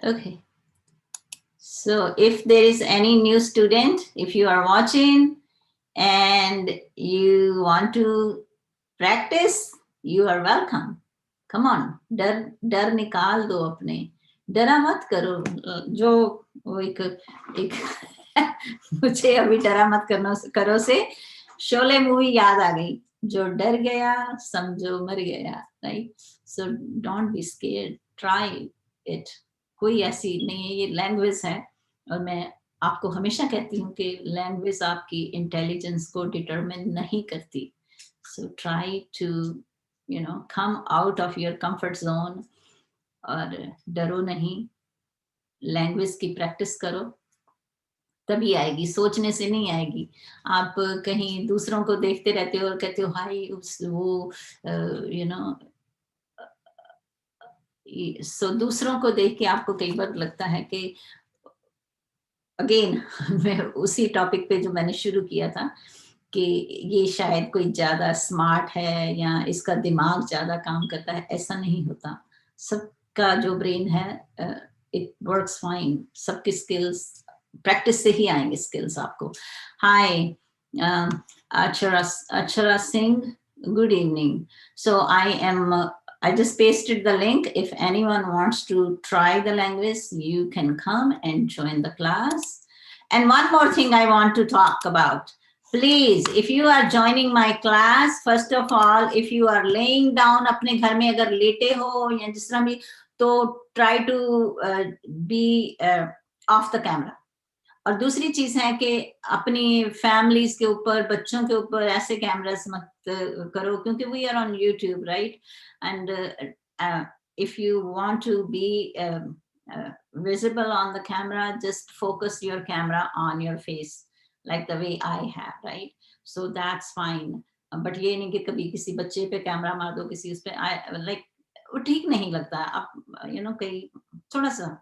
Okay. So if there is any new student, if you are watching and you want to practice, you are welcome. Come on, डर निकाल दो अपने, डरा मत करो. जो वो एक मुझे अभी डरा मत करो से शोले मूवी याद आ गई. जो डर गया समझो मर गया, right? So don't be scared, try it. कोई ऐसी नहीं है, ये लैंग्वेज है और मैं आपको हमेशा कहती हूँ कि लैंग्वेज आपकी इंटेलिजेंस को डिटरमिन नहीं करती. So try to, you know, come out of your comfort zone और डरो नहीं, लैंग्वेज की प्रैक्टिस करो, तभी आएगी, सोचने से नहीं आएगी. आप कहीं दूसरों को देखते रहते हो और कहते हो हाय वो यू नो, सो दूसरों को देख के आपको कई बार लगता है कि अगेन मैं उसी टॉपिक पे जो मैंने शुरू किया था कि ये शायद कोई ज्यादा स्मार्ट है या इसका दिमाग ज्यादा काम करता है. ऐसा नहीं होता. सबका जो ब्रेन है इट वर्क्स फाइन. सबके स्किल्स प्रैक्टिस से ही आएंगे स्किल्स आपको. हाय Akshara Singh, good evening. So I just pasted the link. If anyone wants to try the language, you can come and join the class. And one more thing I want to talk about. Please, if you are joining my class, first of all, if you are laying down अपने घर में अगर लेटे हो या जिस तरह भी, तो try to be off the camera. और दूसरी चीज है कि अपनी फैमिलीज के ऊपर, बच्चों के ऊपर ऐसे कैमरास मत करो क्योंकि we are on YouTube, right? And if you want to be visible on the camera, just focus your camera on your face like the way I have, right? So that's fine. But ये नहीं कि कभी किसी बच्चे पे camera मार दो, किसी उस पे like वो ठीक नहीं लगता. आप you know कई थोड़ा सा,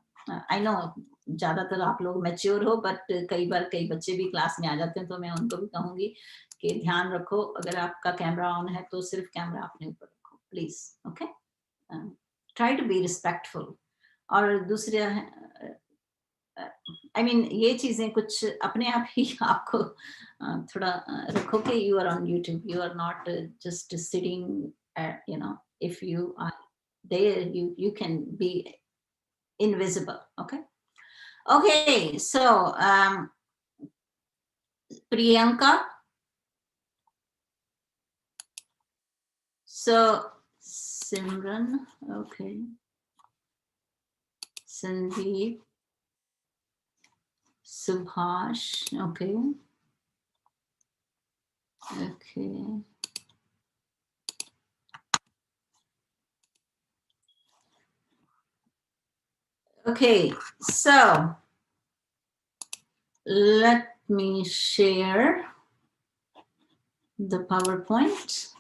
I know ज्यादातर आप लोग मैच्योर हो, बट कई बार कई बच्चे भी क्लास में आ जाते हैं, तो मैं उनको भी कहूंगी कि ध्यान रखो, अगर आपका कैमरा ऑन है तो सिर्फ कैमरा अपने ऊपर रखो please. Okay, try to be respectful. और दूसरे आई मीन ये चीजें कुछ अपने आप ही आपको थोड़ा रखो कि you are on YouTube, you are not just sitting, you know, if you are there you can be invisible. Okay, so Priyanka, so Simran, okay, Sandeep, Subhash, okay, okay, so let me share the PowerPoint.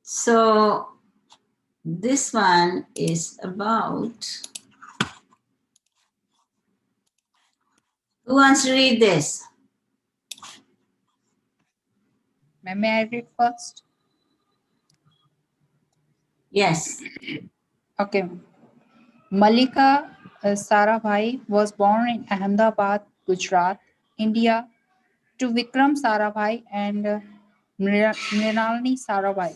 So this one is about Who wants to read this? Ma'am, may I read first? Yes. Okay. Malika Sarabhai was born in Ahmedabad, Gujarat, India, to Vikram Sarabhai and Mrinalini Sarabhai.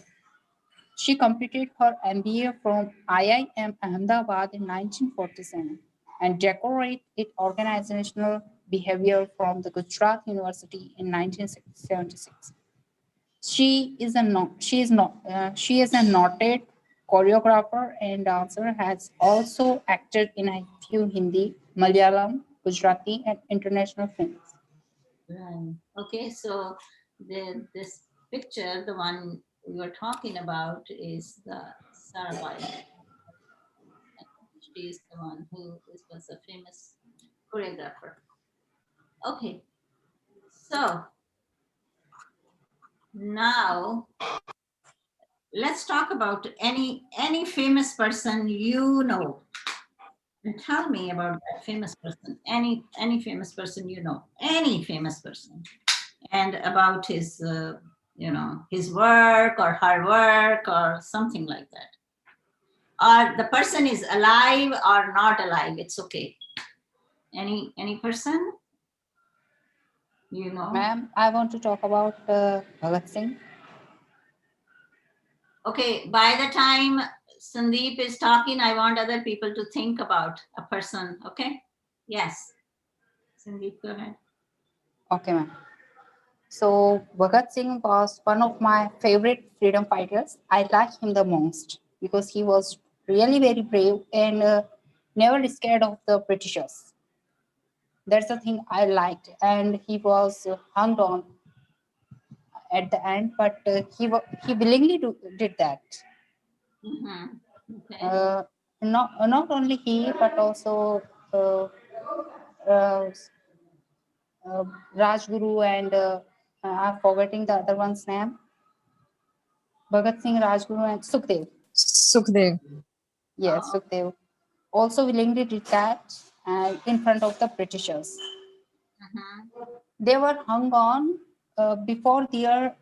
She completed her MBA from IIM Ahmedabad in 1947 and decorated organizational behavior from the Gujarat University in 1976. She is a noted choreographer and dancer. Has also acted in a few Hindi, Malayalam, Gujarati, and international films. Right. Okay, so this picture, the one we were talking about, is the Sarabhai. She is the one who was a famous choreographer. Okay, so now let's talk about any famous person you know. And tell me about that famous person. Any famous person you know. Any famous person. And about his his work or her work or something like that. Or the person is alive or not alive, it's okay. Any person you know? Ma'am, I want to talk about Bhagat Singh. Okay, by the time Sandeep is talking, I want other people to think about a person. Okay? Yes. Sandeep, go ahead. Okay, ma'am. So Bhagat Singh was one of my favorite freedom fighters. I like him the most because he was really very brave and never scared of the Britishers. That's the thing I liked, and he was hung on at the end, but he willingly did that. Okay. Not only he, but also uh, Rajguru and I'm forgetting the other one's name. Bhagat Singh, Rajguru, and Sukhdev. Sukhdev. Yes, Sukhdev also willingly did that in front of the Britishers. They were hung on before their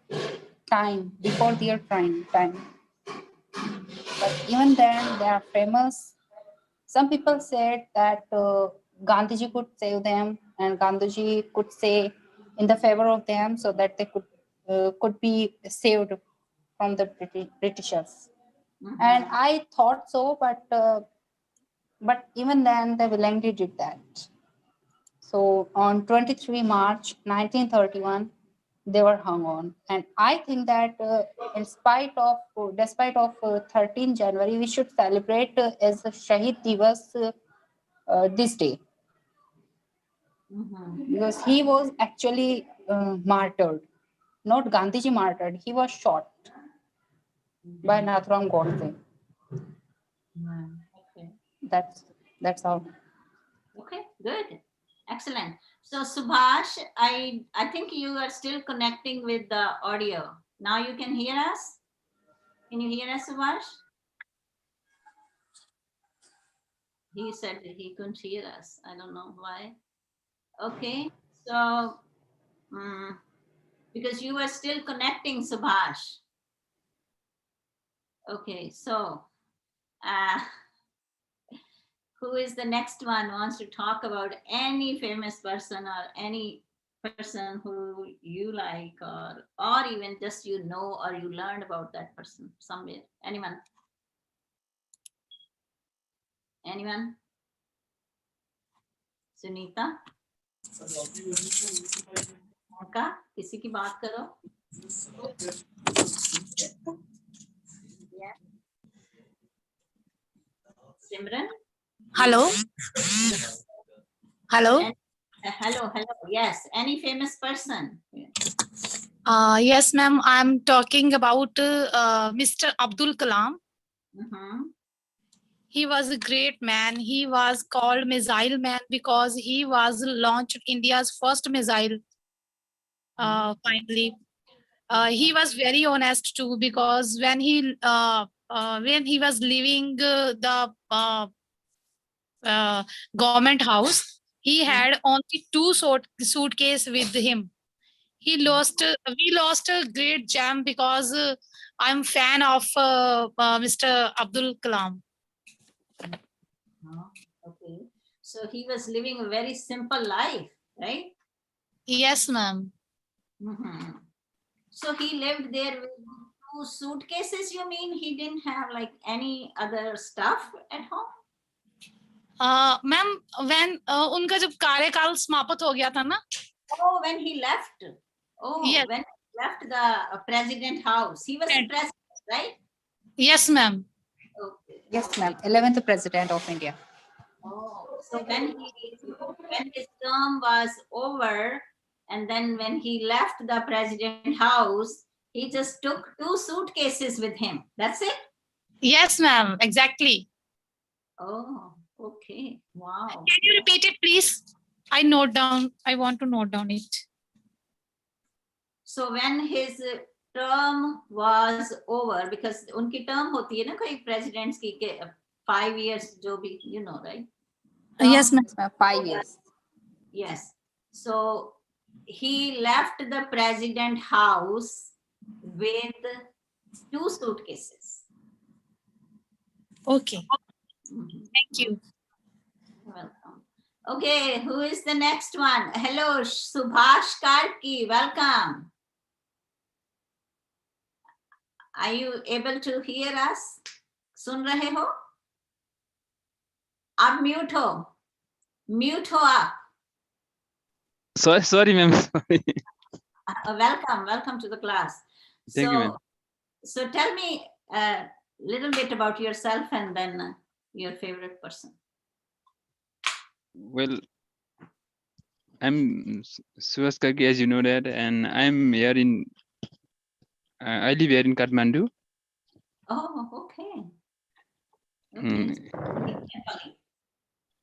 time, before their time. But even then, they are famous. Some people said that Gandhiji could save them, and Gandhiji could say in the favor of them so that they could be saved from the Britishers. And I thought so, but even then, they willingly did that. So on 23 March 1931, they were hung on, and I think that despite of 13 January, we should celebrate as a Shahid Divas this day, because he was actually martyred, not Gandhiji martyred. He was shot by Nathuram Godse. Okay. That's all. Okay, good. Excellent. So Subhash, I think you are still connecting with the audio. Now you can hear us? Can you hear us, Subhash? He said that he couldn't hear us. I don't know why. Okay, so because you are still connecting, Subhash. Okay, so who is the next one wants to talk about any famous person or any person who you like, or even just you know or you learned about that person somewhere? Anyone? Sunita? का किसी की बात करो. Yeah. Simran? Hello. Hello. Hello. Yes. Any famous person? Yes, ma'am. I'm talking about Mr. Abdul Kalam. He was a great man. He was called Missile Man because he was launched India's first missile. Finally, he was very honest too, because when he was leaving the government house, He had only two suitcases with him. We lost a great gem because I'm fan of Mr. Abdul Kalam. Oh, okay. So he was living a very simple life, right? Yes, ma'am. So he lived there with two suitcases, you mean? He didn't have like any other stuff at home? Ma'am when उनका जब कार्यकाल समाप्त हो गया था ना. Oh, when he left. Oh, Yes. when he left the president house. He was the president, right? Yes, ma'am. Okay. Yes, ma'am. 11th President of India. Oh, so when his term was over, and then when he left the president house, he just took two suitcases with him. That's it? Yes, ma'am. Exactly. Oh, okay. Wow. Can you repeat it, please? I want to note down it. So when his term was over, because unki term hoti hai na koi presidents ki 5 years jo bhi, you know, right? Yes, ma'am. 5 years. Yes. So he left the president house with two suitcases. Okay. Thank you. You're welcome. Okay, who is the next one? Hello, Subhash Karki. Welcome. Are you able to hear us? सुन रहे हो? आप mute हो. Mute ho आप. Sorry, ma'am. Sorry. Welcome to the class. Thank you, ma'am. So tell me a little bit about yourself and then your favorite person. Well, I'm Suhas Karki, as you know that, and I'm here in. I live here in Kathmandu. Oh, okay.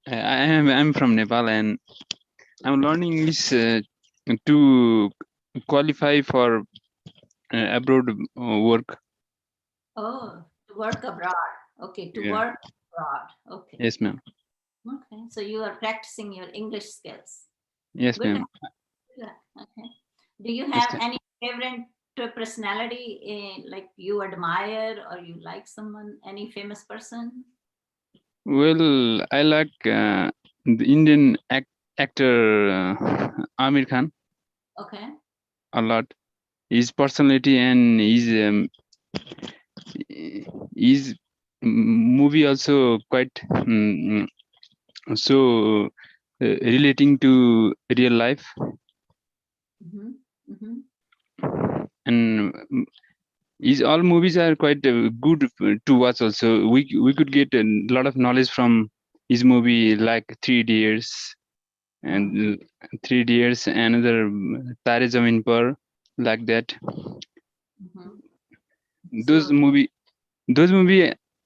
I'm from Nepal, and I'm learning English to qualify for abroad work. Oh, to work abroad. Okay, to Yeah. work abroad. Okay. Yes, ma'am. Okay, so you are practicing your English skills. Yes, Good. ma'am. Okay. Do you Yes, have ma'am. any favorite personality like you admire or you like someone, any famous person? Well, I like the Indian actor Amir Khan Okay. a lot. His personality and his movie also quite so relating to real life, and his all movies are quite good to watch. Also, we could get a lot of knowledge from his movie, like 3 Idiots and 3 Idiots, another Tare Zameen Par, like that. Those movie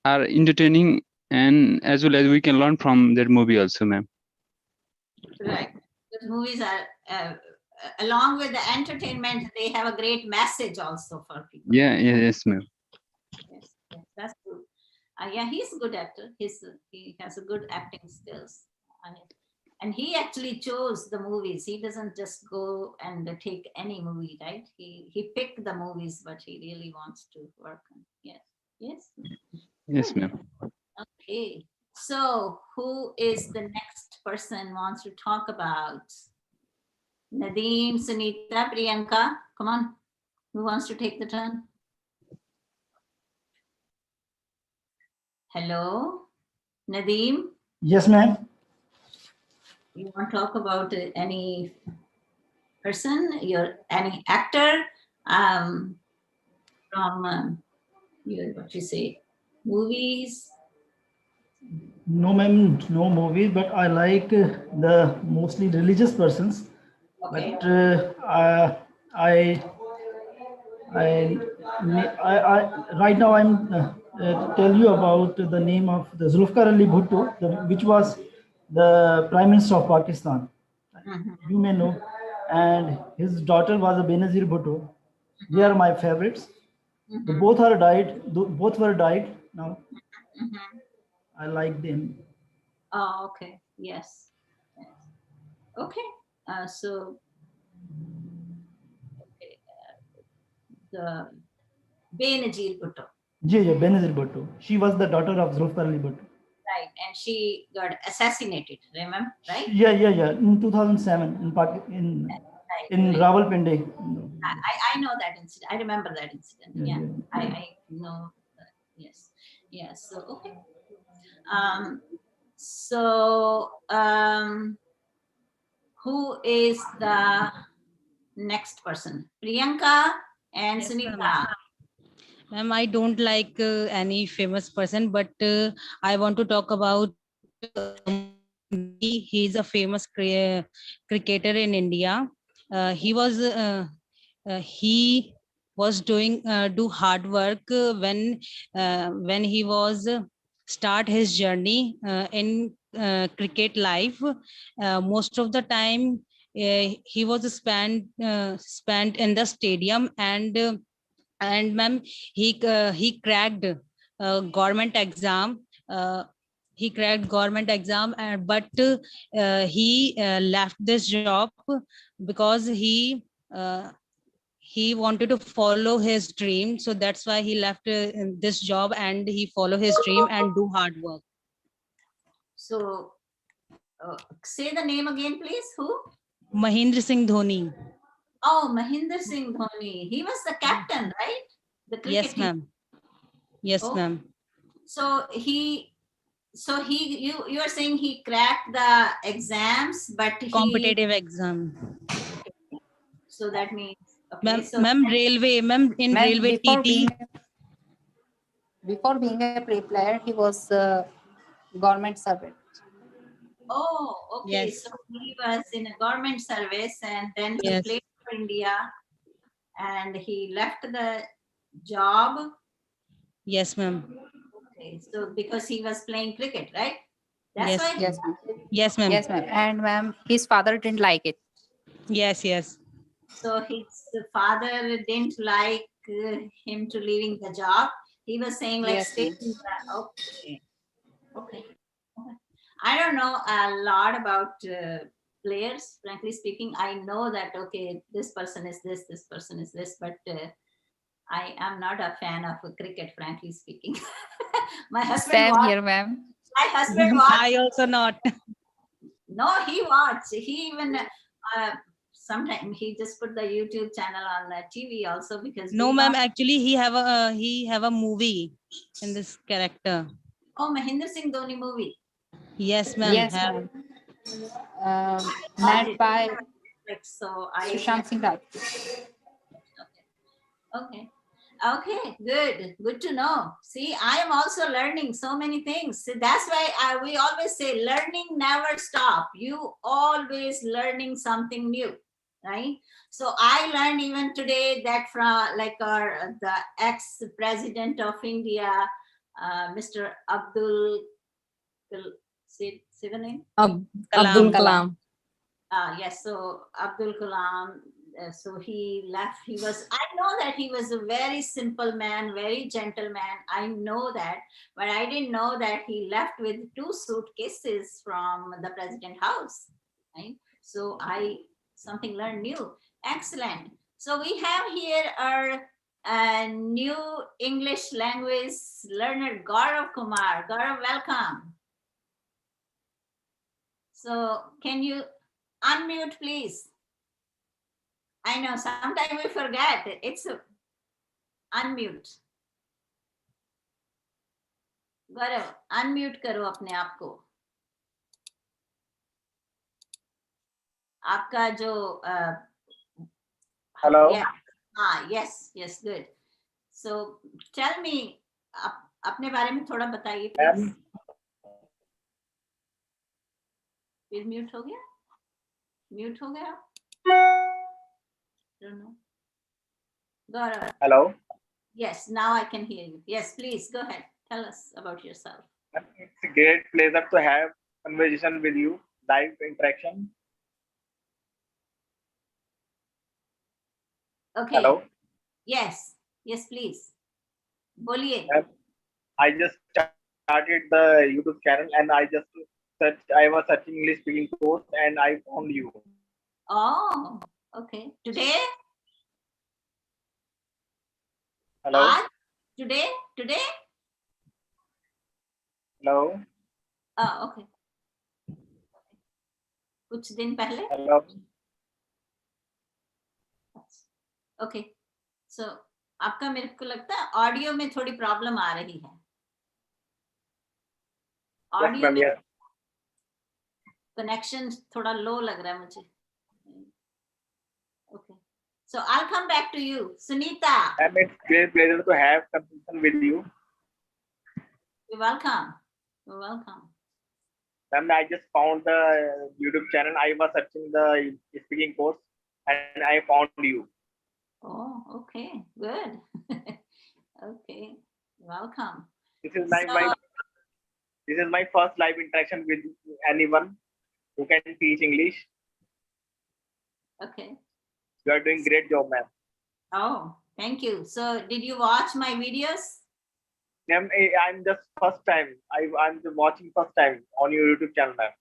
are entertaining, and as well as we can learn from that movie also, ma'am. Right. Those movies are along with the entertainment, they have a great message also for people. Yes, ma'am. Yes, that's good. Yeah, he's a good actor. He has a good acting skills. And he actually chose the movies. He doesn't just go and take any movie, right? He picked the movies, but he really wants to work on. Yes. Yes, ma'am. Okay. So who is the next person wants to talk about? Nadeem, Sunita, Priyanka, come on. Who wants to take the turn? Hello, Nadeem. Yes, ma'am. You want to talk about any person, any actor from your, what you say, movies? No, ma'am, no movies, but I like the mostly religious persons. Okay. But right now I'm tell you about the name of the Zulfikar Ali Bhutto, which was the Prime Minister of Pakistan. You may know, and his daughter was a Benazir Bhutto. They are my favorites. Both are died. Both were died now. I like them. Oh, okay. Yes. Okay. So okay, the Benazir Bhutto. Benazir Bhutto. She was the daughter of Zulfikar Ali Bhutto. Right, and she got assassinated. Remember, right? Yeah. In 2007 in Right. Rawalpindi. I know that incident. I remember that incident. Yeah, I know. That. Yes. Yes. So okay. Who is the next person? Priyanka and Yes, ma'am. Sunita. Ma'am, I don't like any famous person, but I want to talk about he is a famous cricketer in India. He was doing do hard work when he was start his journey in cricket life. Most of the time he was spent in the stadium, and ma'am, he cracked government exam. He cracked government exam, but he left this job because he wanted to follow his dream. So that's why he left this job and he follow his dream and do hard work. So say the name again, please. Who? Mahendra Singh Dhoni. Oh, Mahendra Singh Dhoni. He was the captain, right? The cricket Yes, team. ma'am. Yes, Oh. ma'am. So you are saying he cracked the exams, but Competitive exam. So that means okay. Ma'am, So ma'am, railway, ma'am, in Ma'am, railway TT. before being a pre-player, he was a government servant. oh, okay. Yes. So he was in a government service, and then he Yes. played for India, and he left the job. Yes, ma'am. Okay, so because he was playing cricket, right? That's Yes. why. Yes, ma'am. Yes, ma'am. Yes, ma'am. And ma'am, his father didn't like it. Yes, yes. So his father didn't like him to leaving the job. He was saying like, Yes, stay ma'am. in the, okay. Okay. I don't know a lot about players, frankly speaking. I know that, okay, this person is this person is this, but I am not a fan of cricket, frankly speaking. My husband Same watched. here, ma'am. My husband watched. I also not. No, he watched. He even sometimes he just put the YouTube channel on the TV also because No, we ma'am. don't- Actually, he have a movie in this character. Oh, Mahendra Singh Dhoni movie. Yes, ma'am. Yes, have. ma'am. Watch Made it. by Like, so I. Sushant Singh Rajput. Okay. Okay, good to know. See, I am also learning so many things. See, that's why we always say learning never stop. You always learning something new, right? So I learned even today that from like the ex-president of India, Mr. Abdul, say the name? Abdul Kalam. Yes, so Abdul Kalam, so he left. I know that he was a very simple man, very gentle man. I know that, but I didn't know that he left with 2 suitcases from the president house. Right? So something learned new. Excellent. So we have here our new English language learner, Gaurav Kumar. Gaurav, welcome. So can you unmute, please? I know sometimes we forget. It's unmute. Gaurav unmute करो अपने आप को. आपका जो Hello. Yes, good. So tell me अपने बारे में थोड़ा बताइए Ma'am. please. फिर म्यूट हो गया? म्यूट हो गया? Don't know. Gaurav. Hello. Yes, now I can hear you. Yes, please go ahead. Tell us about yourself. It's a great pleasure to have conversation with you, live interaction. Okay. Hello. Yes, please. बोलिए. I just started the YouTube channel and I just was searching English speaking course and I found you. Oh, okay. Today? Hello? Today? Hello? Oh, okay. कुछ दिन पहले? Hello? Okay so आपका मेरे को लगता है audio में थोड़ी प्रॉब्लम आ रही है ऑडियो में कनेक्शन थोड़ा लो लग रहा है मुझे okay so I will come back to you Sunita It's great pleasure to have conversation with you. you're welcome Ma'am, I just found the YouTube channel. I was searching the speaking course and I found you. oh okay good okay welcome This is my first live interaction with anyone who can teach English. okay You are doing great job, ma'am. oh thank you so did you watch my videos Ma'am, I'm just first time. I'm just watching first time on your YouTube channel, ma'am.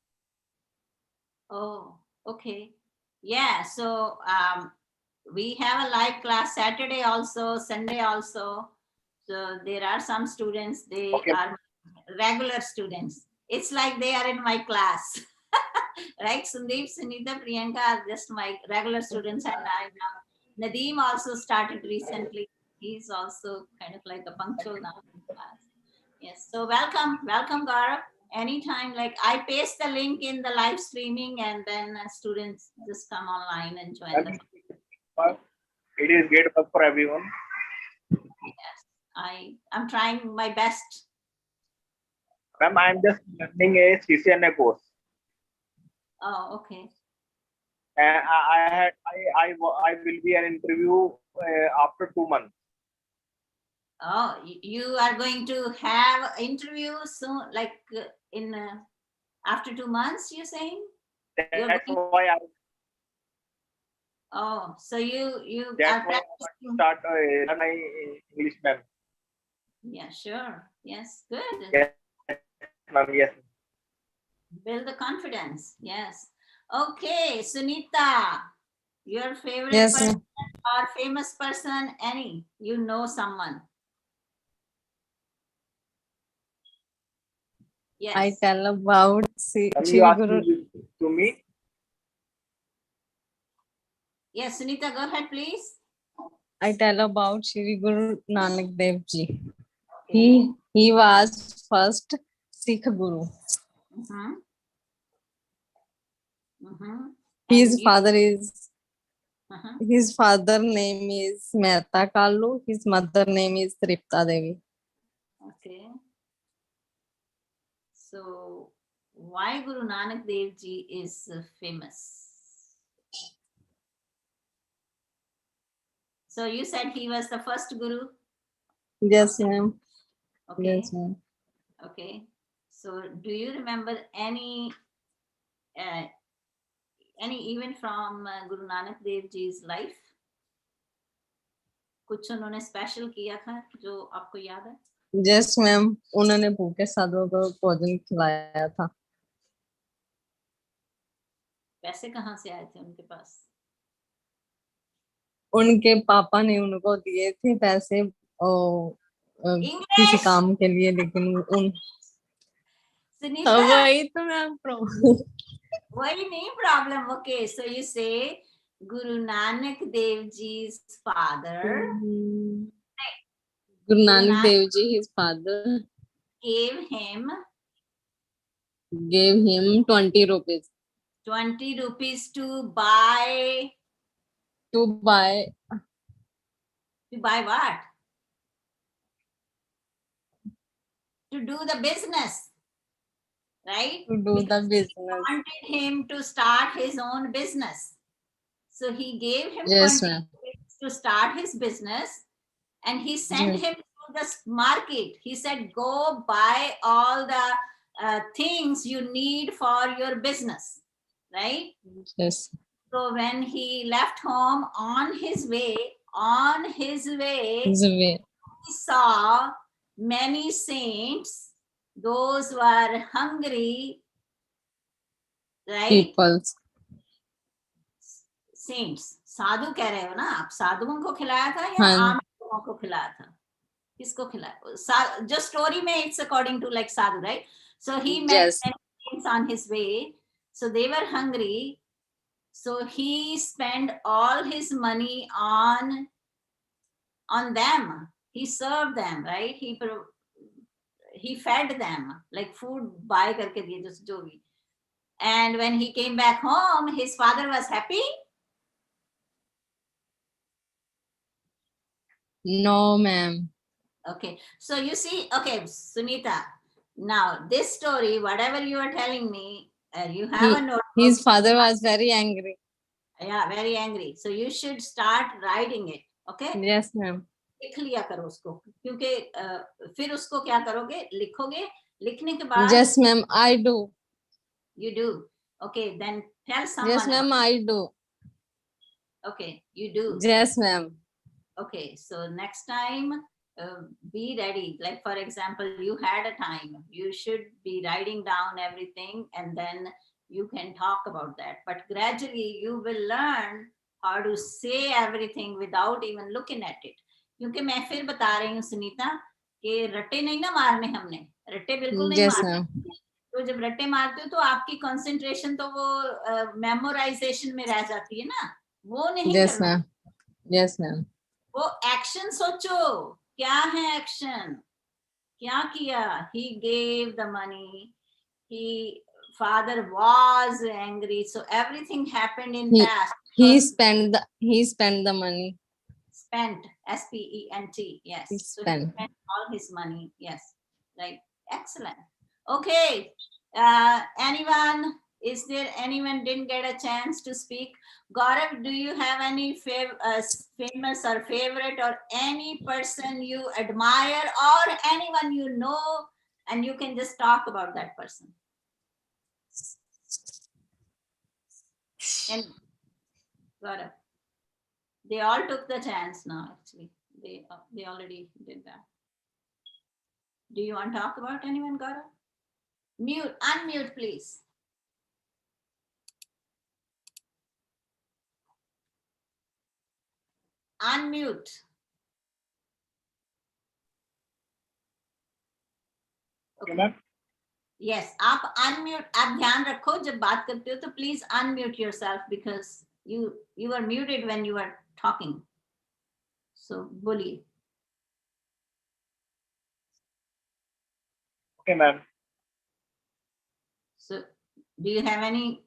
oh okay yeah so we have a live class Saturday also, Sunday also. So there are some students, they are regular students. It's like they are in my class. Right? Sundeep, Sunita, Priyanka are just my regular students. And Nadeem also started recently. He's also kind of like a punctual now in class. Yes. So welcome Gaurav. Anytime, like I paste the link in the live streaming and then students just come online and join the It is great work for everyone. Yes, I'm trying my best. Ma'am, I'm just learning a CCNA course. Oh, okay. I will be an interview after 2 months. Oh, you are going to have interview soon, like in after 2 months, you're saying? That's why I. Oh, so you That's are why I want to start my English, ma'am. Yeah, sure. Yes, good. Yes, ma'am. Yes. Build the confidence. Yes. Okay, Sunita, your favorite person or famous person, any? You know someone? Yes. I tell about Sri Guru. To me? Yes, Sunita, go ahead, please. I tell about Shri Guru Nanak Dev Ji. Okay. He was first Sikh Guru. His father name is Mehta Kalu. His mother name is Tripta Devi. Okay. So, why Guru Nanak Dev Ji is famous? So, you said he was the first Guru? Yes, ma'am. Okay. Yes, ma'am. Okay. So, do you remember any event from Guru Nanak Dev Ji's life? कुछ उन्होंने special किया था जो आपको याद है? Yes, ma'am. उन्होंने भूखे साधुओं को भोजन खिलाया था. पैसे कहाँ से आए थे उनके पास? उनके पापा ने उनको दिए थे पैसे किसी काम के लिए, लेकिन वही तो मैम वही नहीं problem. Okay, so you say Guru Nanak Dev Ji's father. Guru Nanak Dev Ji, his father, gave him 20 rupees. 20 rupees to buy. To buy what? To do the business, right? To do the business. He wanted him to start his own business. So he gave him 20 rupees to start his business, and he sent him to the market. He said, go buy all the things you need for your business, right? Yes. So when he left home, on his way, he saw many saints. Those were hungry right? Peoples. Saints. साधु कह रहे हो ना आप? साधुओं को खिलाया था या हाँ। आम लोगों को खिलाया था? किसको खिलाया? जो स्टोरी में it's according to like sadhu, right? So he met Yes. many saints on his way. So they were hungry. So he spent all his money on them. He served them, right? He fed them, like food buy करके दिए जो भी. And when he came back home, his father was happy. No, ma'am. Okay, so you see, okay, Sunita, now this story, whatever you are telling me, you have a notebook. His father was very angry. Yeah, very angry. So you should start writing it, okay? Yes, ma'am. लिख लिया करो उसको, क्योंकि फिर उसको क्या करोगे? लिखोगे, लिखने के बाद. Yes, ma'am, I do. You do. Okay, then tell someone. Yes, ma'am, I do. Okay, you do. Yes, ma'am. Okay, so next time be ready. Like for example, you had a time, you should be writing down everything and then you can talk about that. But gradually you will learn how to say everything without even looking at it. क्योंकि मैं फिर बता रही हूँ सुनीता कि रट्टे नहीं ना मारने हमने, रट्टे बिल्कुल नहीं Yes, मारने. ma'am. तो जब रट्टे मारते हो तो आपकी कंसंट्रेशन तो वो मेमोराइजेशन में रह जाती है ना, वो नहीं Yes, करना. ma'am. Yes, ma'am. वो एक्शन सोचो, क्या है एक्शन, क्या किया? He gave the money. Father was angry. So everything happened in past. He spent the money. Spent, S-P-E-N-T. Yes. He So he spent. spent all his money. Yes. Right. Excellent. Okay. Anyone? Is there anyone didn't get a chance to speak? Gaurav, do you have any famous or favorite or any person you admire or anyone you know and you can just talk about that person? And Gaurav, they all took the chance now actually. They already did that. Do you want to talk about anyone, Gaurav? Unmute please. Unmute. Okay. Yes, आप unmute. आप ध्यान रखो जब बात करते हो तो please unmute yourself because you are muted when you are talking. So बोलिए. Okay, ma'am. So do you have any?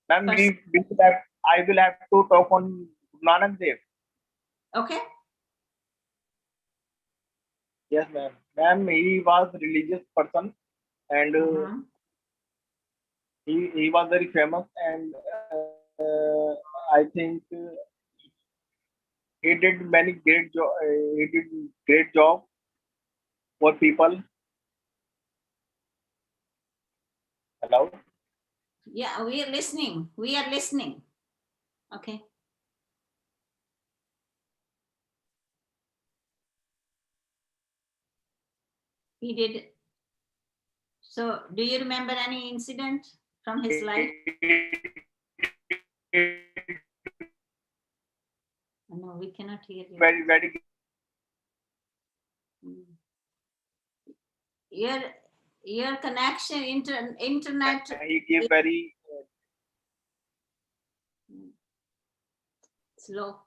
Ma'am, I will have to talk on Nanak Dev. Okay. Yes, ma'am. Ma'am, he was a religious person and he was very famous and I think he did many great job. He did great job for people. Hello. Yeah, we are listening. We are listening. Okay. He did. So do you remember any incident from his life? No, we cannot hear you. Very, very. Your connection, internet. He gave very slow.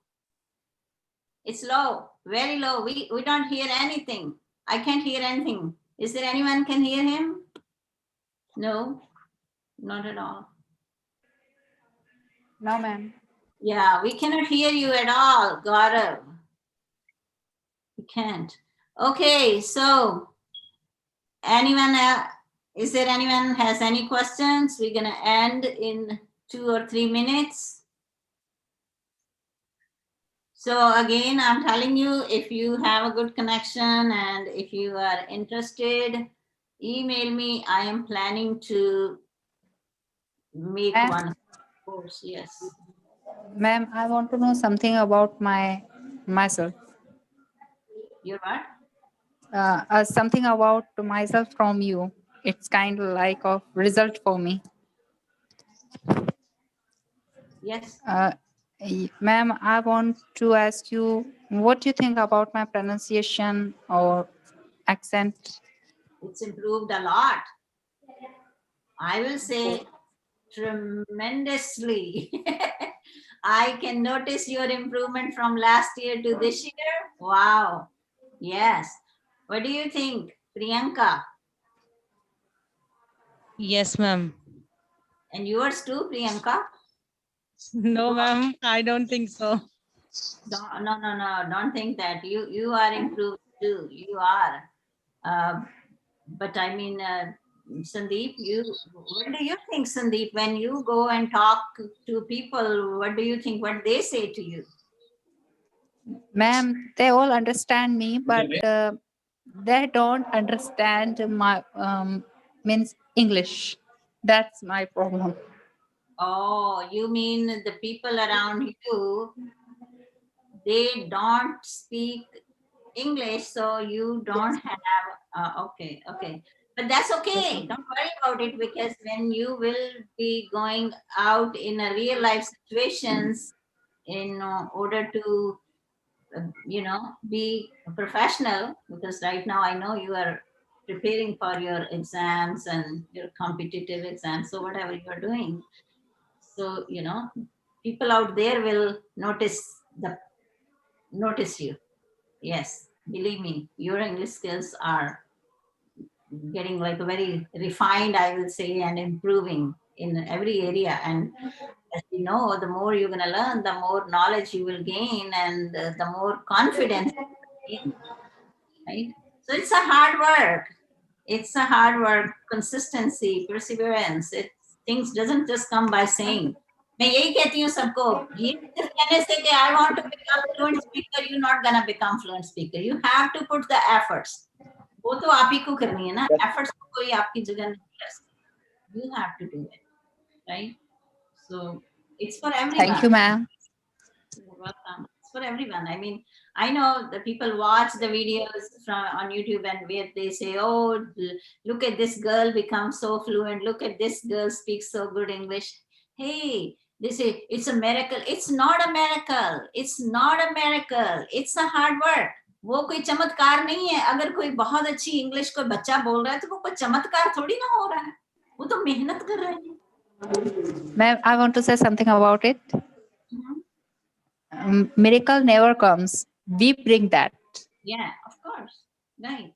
It's low, very low. We don't hear anything. I can't hear anything. Is there anyone can hear him? No, not at all. No, ma'am. Yeah, we cannot hear you at all, Gaurav. We can't. Okay, so anyone, is there anyone has any questions? We're gonna end in 2 or 3 minutes. So again, I'm telling you, if you have a good connection and if you are interested, email me. I am planning to make one course. Yes. Ma'am, I want to know something about myself. Your what? Something about myself from you. It's kind of like a result for me. Yes. Ma'am, I want to ask you, what do you think about my pronunciation or accent? It's improved a lot. I will say tremendously. I can notice your improvement from last year to this year. Wow. Yes. What do you think, Priyanka? Yes, ma'am. And yours too, Priyanka? No, ma'am, I don't think so. No. Don't think that. You are improved too. You are. But I mean, Sandeep, what do you think, Sandeep, when you go and talk to people, what do you think, what they say to you? Ma'am, they all understand me, but they don't understand my means English. That's my problem. Oh, you mean the people around you, they don't speak English, so you don't have, okay. But that's okay. Don't worry about it, because when you will be going out in a real life situations in order to, be a professional, because right now I know you are preparing for your exams and your competitive exams, so whatever you are doing. So, people out there will notice you. Yes, believe me, your English skills are getting like very refined, I will say, and improving in every area. And as you know, the more you're going to learn, the more knowledge you will gain, and the more confidence you will gain, right? So it's a hard work. It's a hard work, consistency, perseverance. Things doesn't just come by saying. मैं यही कहती हूँ सबको, ये सिर्फ कहने से कि I want to become fluent speaker, you're not gonna become fluent speaker. You have to put the efforts. वो तो आप ही को करनी है ना, efforts को कोई आपकी जगह नहीं कर सकता. You have to do it, right? So it's for everyone. Thank you, ma'am. You're welcome. It's for everyone. I mean, I know the people watch the videos on YouTube, and where they say, "Oh, look at this girl become so fluent. Look at this girl speaks so good English." Hey, they say it's a miracle. It's not a miracle. It's not a miracle. It's a hard work. वो कोई चमत्कार नहीं है. अगर कोई बहुत अच्छी English कोई बच्चा बोल रहा है तो वो कोई चमत्कार थोड़ी ना हो रहा है. वो तो मेहनत कर रहे हैं. Ma'am, I want to say something about it. Miracle never comes. We bring that. Yeah, of course. Right.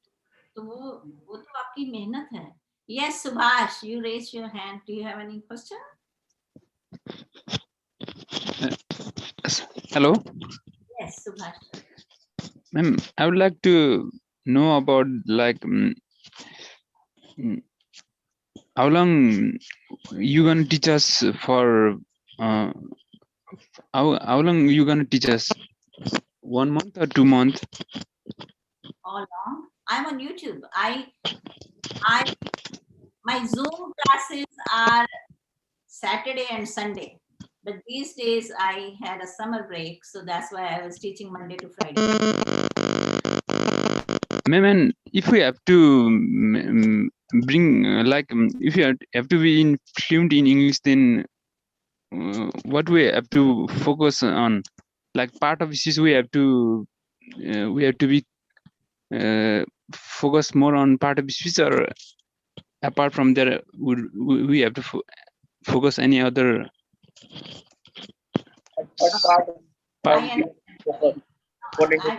तो वो तो आपकी मेहनत है. Yes, Subhash, you raise your hand. Do you have any question? Hello, Yes, Subhash. ma'am. I would like to know about how long you gonna teach us for how long you gonna teach us? 1 month or 2 months? All along. I'm on YouTube. My Zoom classes are Saturday and Sunday. But these days I had a summer break, so that's why I was teaching Monday to Friday. Ma'am, if we have to bring if you have to be fluent in English, then what we have to focus on? Like part of issues we have to be focus more on part of speech, or apart from that we have to focus any other I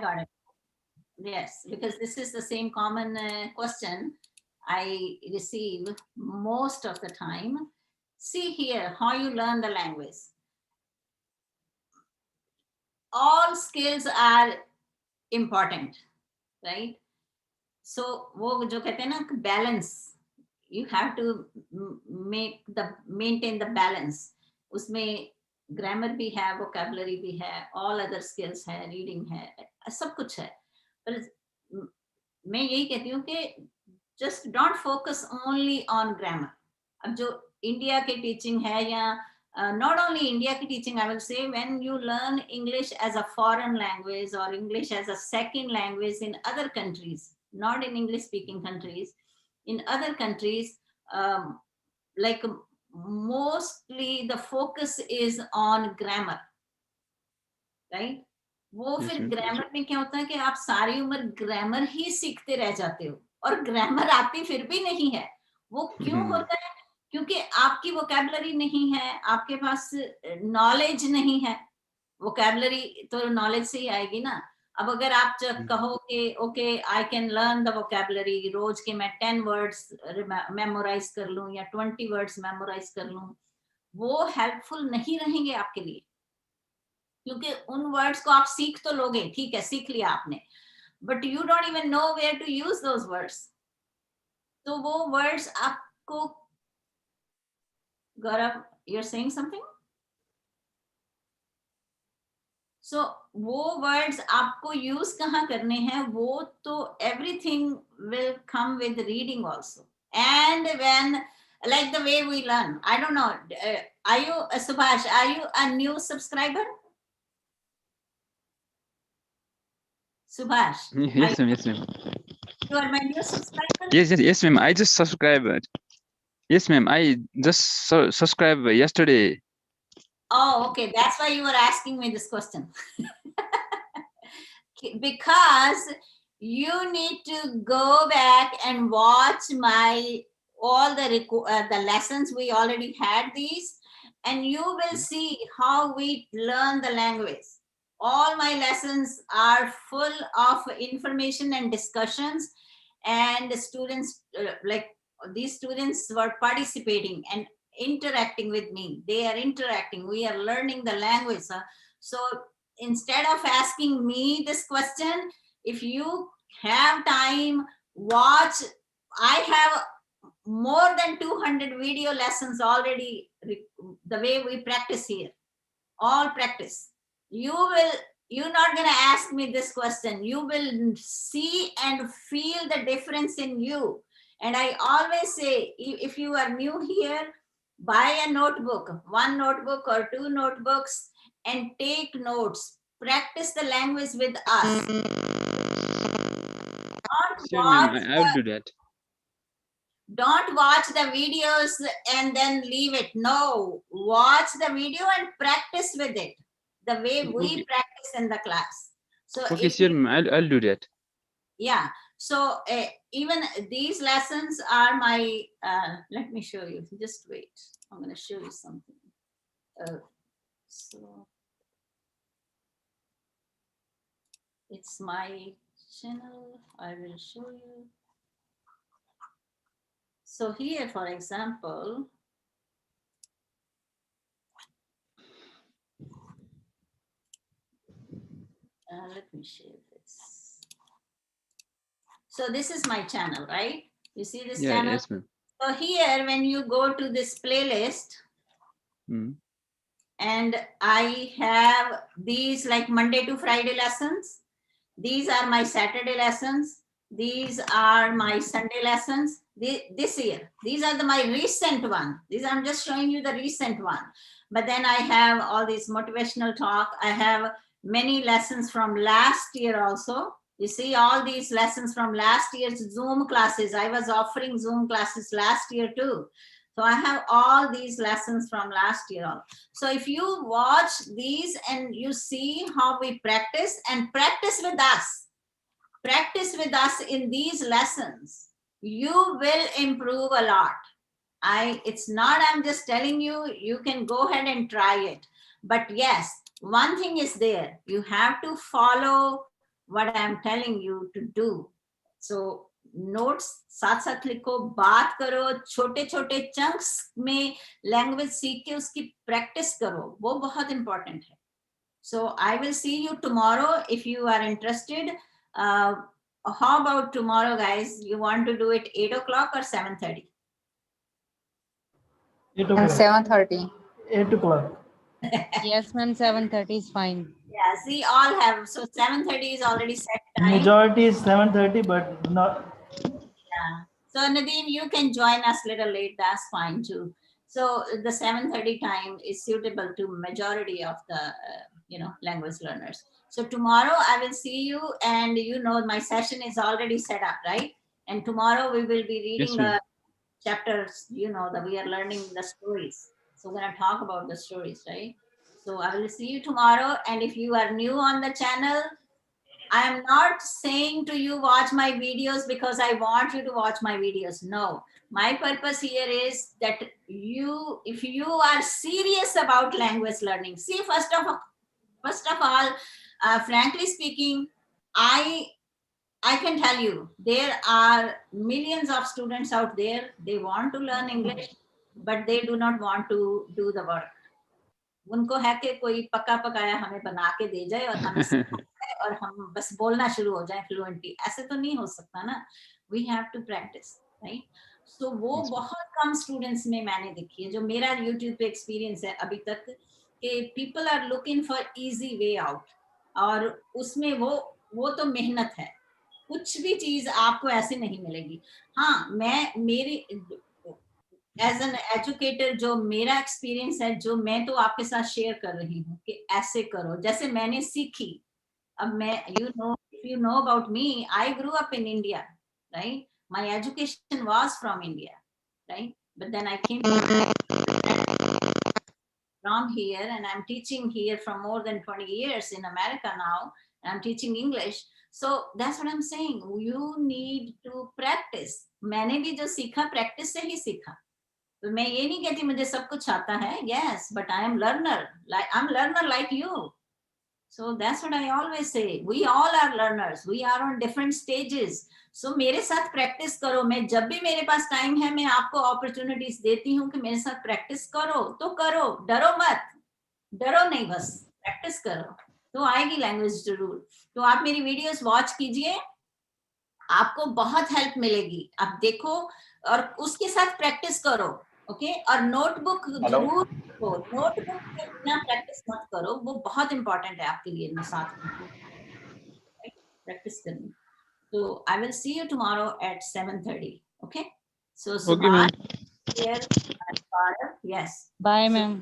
got it. Yes, because this is the same common question I receive most of the time. See here, how you learn the language. All skills are important, right? So वो जो कहते हैं ना balance, you have to maintain the balance. उसमें grammar भी है, vocabulary भी है, all other skills है, reading है, सब कुछ है. पर मैं यही कहती हूँ कि just don't focus only on grammar. अब जो इंडिया के टीचिंग है या not only India ki teaching, I will say, when you learn English as a foreign language or English as a second language in other countries, not in English speaking countries, in other countries, like mostly the focus is on grammar, right? वो Yes, फिर ma'am. Grammar में क्या होता है कि आप सारी उम्र ग्रामर ही सीखते रह जाते हो और ग्रामर आती फिर भी नहीं है। वो क्यों होता है? क्योंकि आपकी वोकैबुलरी नहीं है, आपके पास नॉलेज नहीं है। वोकैबुलरी तो नॉलेज से ही आएगी ना। अब अगर आप जब कहो कि okay I can learn the vocabulary, रोज के मैं 10 वर्ड्स मेमोराइज कर लूं या 20 वर्ड्स मेमोराइज कर लूं, वो हेल्पफुल नहीं रहेंगे आपके लिए, क्योंकि उन वर्ड्स को आप सीख तो लोगे, ठीक है, सीख लिया आपने, but you don't even know where to use those words. तो वो वर्ड्स आपको, Gaurav you are saying something? So वो वर्ड्स आपको यूज कहाँ करने हैं? वो तो everything will come with reading also, and when like the way we learn. I don't know, are you Subhash, are you a new subscriber? Subhash, Yes, ma'am. Yes, ma'am. you are my new subscriber? Yes, ma'am. I just subscribed. Yes, ma'am. I just subscribed yesterday. Oh, okay. That's why you were asking me this question. Because you need to go back and watch my all the lessons. We already had these, and you will see how we learn the language. All my lessons are full of information and discussions, and the students like these students were participating and interacting with me. They are interacting, we are learning the language. So instead of asking me this question, if you have time, watch. I have more than 200 video lessons already, the way we practice here, all practice. You're not going to ask me this question. You will see and feel the difference in you. And I always say, if you are new here, buy a notebook, one notebook or two notebooks, and take notes. Practice the language with us. Sure, ma'am. I will do that. Don't watch the videos and then leave it. No, watch the video and practice with it, the way we practice in the class. So Okay, sure, ma'am. I'll do that. Yeah. So even these lessons are my, let me show you. Just wait. I'm going to show you something. So it's my channel. I will show you. So here, for example, let me share this. So this is my channel, right? You see this channel? Yes, ma'am. So here, when you go to this playlist, and I have these like Monday to Friday lessons. These are my Saturday lessons. These are my Sunday lessons. This year, these are my recent one. These I'm just showing you the recent one. But then I have all these motivational talk. I have many lessons from last year also. You see all these lessons from last year's Zoom classes. I was offering Zoom classes last year too. So I have all these lessons from last year. So if you watch these and you see how we practice, and practice with us in these lessons, you will improve a lot. It's not, I'm just telling you, you can go ahead and try it. But yes, one thing is there, you have to follow what I'm telling you to do. So notes साथ साथ लिखो, बात करो, छोटे छोटे chunks में language सीख के उसकी प्रैक्टिस करो, वो बहुत इंपॉर्टेंट है. So I will see you tomorrow if you are interested. How about tomorrow, guys? You want to do it 8 o'clock or 7:30? 8 o'clock. 7:30. 8 o'clock. Yes, ma'am, 7:30 is fine. Yeah, see, all have. So 7:30 is already set time. Majority is 7:30, but not. Yeah. So Nadeem, you can join us little late. That's fine too. So the 7:30 time is suitable to majority of the language learners. So tomorrow I will see you, and my session is already set up, right? And tomorrow we will be reading chapters, you know, that we are learning the stories. So we're going to talk about the stories, right? So I will see you tomorrow. And if you are new on the channel, I am not saying to you watch my videos because I want you to watch my videos. No, my purpose here is that you, if you are serious about language learning, see, first of all, frankly speaking, I can tell you there are millions of students out there. They want to learn English, but they do not want to do the work. उनको है कि कोई पका पकाया हमें बना के दे जाए और हमें सिखाए और हम बस बोलना शुरू हो जाए फ्लुएंटली, ऐसे तो नहीं हो सकता ना. We have to practise, right? So वो बहुत कम स्टूडेंट्स में मैंने देखी है, जो मेरा यूट्यूब पे एक्सपीरियंस है अभी तक, कि people are looking for easy way out, और उसमें वो तो मेहनत है, कुछ भी चीज आपको ऐसे नहीं मिलेगी. हाँ, मेरी एज एन एजुकेटर जो मेरा एक्सपीरियंस है, जो मैं तो आपके साथ शेयर कर रही हूँ कि ऐसे करो जैसे मैंने सीखी. अब मैं, if you know about me, I grew up in India, right? My education was from India, right? But then I came from here and I'm teaching here from more than 20 years in America now, and I'm teaching English. So that's what I'm saying. You need to practice. मैंने भी जो सीखा practice से ही सीखा. तो मैं ये नहीं कहती मुझे सब कुछ आता है. Yes, but I am learner. I'm learner like you. So that's what I always say. We all are learners. We are on different stages. So मेरे साथ प्रैक्टिस करो. मैं जब भी मेरे पास टाइम है, मैं आपको अपॉर्चुनिटीज देती हूँ कि मेरे साथ प्रैक्टिस करो. तो करो, डरो मत, डरो नहीं, बस प्रैक्टिस करो तो आएगी लैंग्वेज जरूर. तो आप मेरी वीडियोस वॉच कीजिए, आपको बहुत हेल्प मिलेगी. आप देखो और उसके साथ प्रैक्टिस करो, ओके? और नोटबुक जरूर, नोटबुक के बिना प्रैक्टिस मत करो, वो बहुत इंपॉर्टेंट है आपके लिए साथ प्रैक्टिस करनी. तो I will see you tomorrow at 7:30, okay? So Okay, ma'am. here, yes. Bye, ma'am.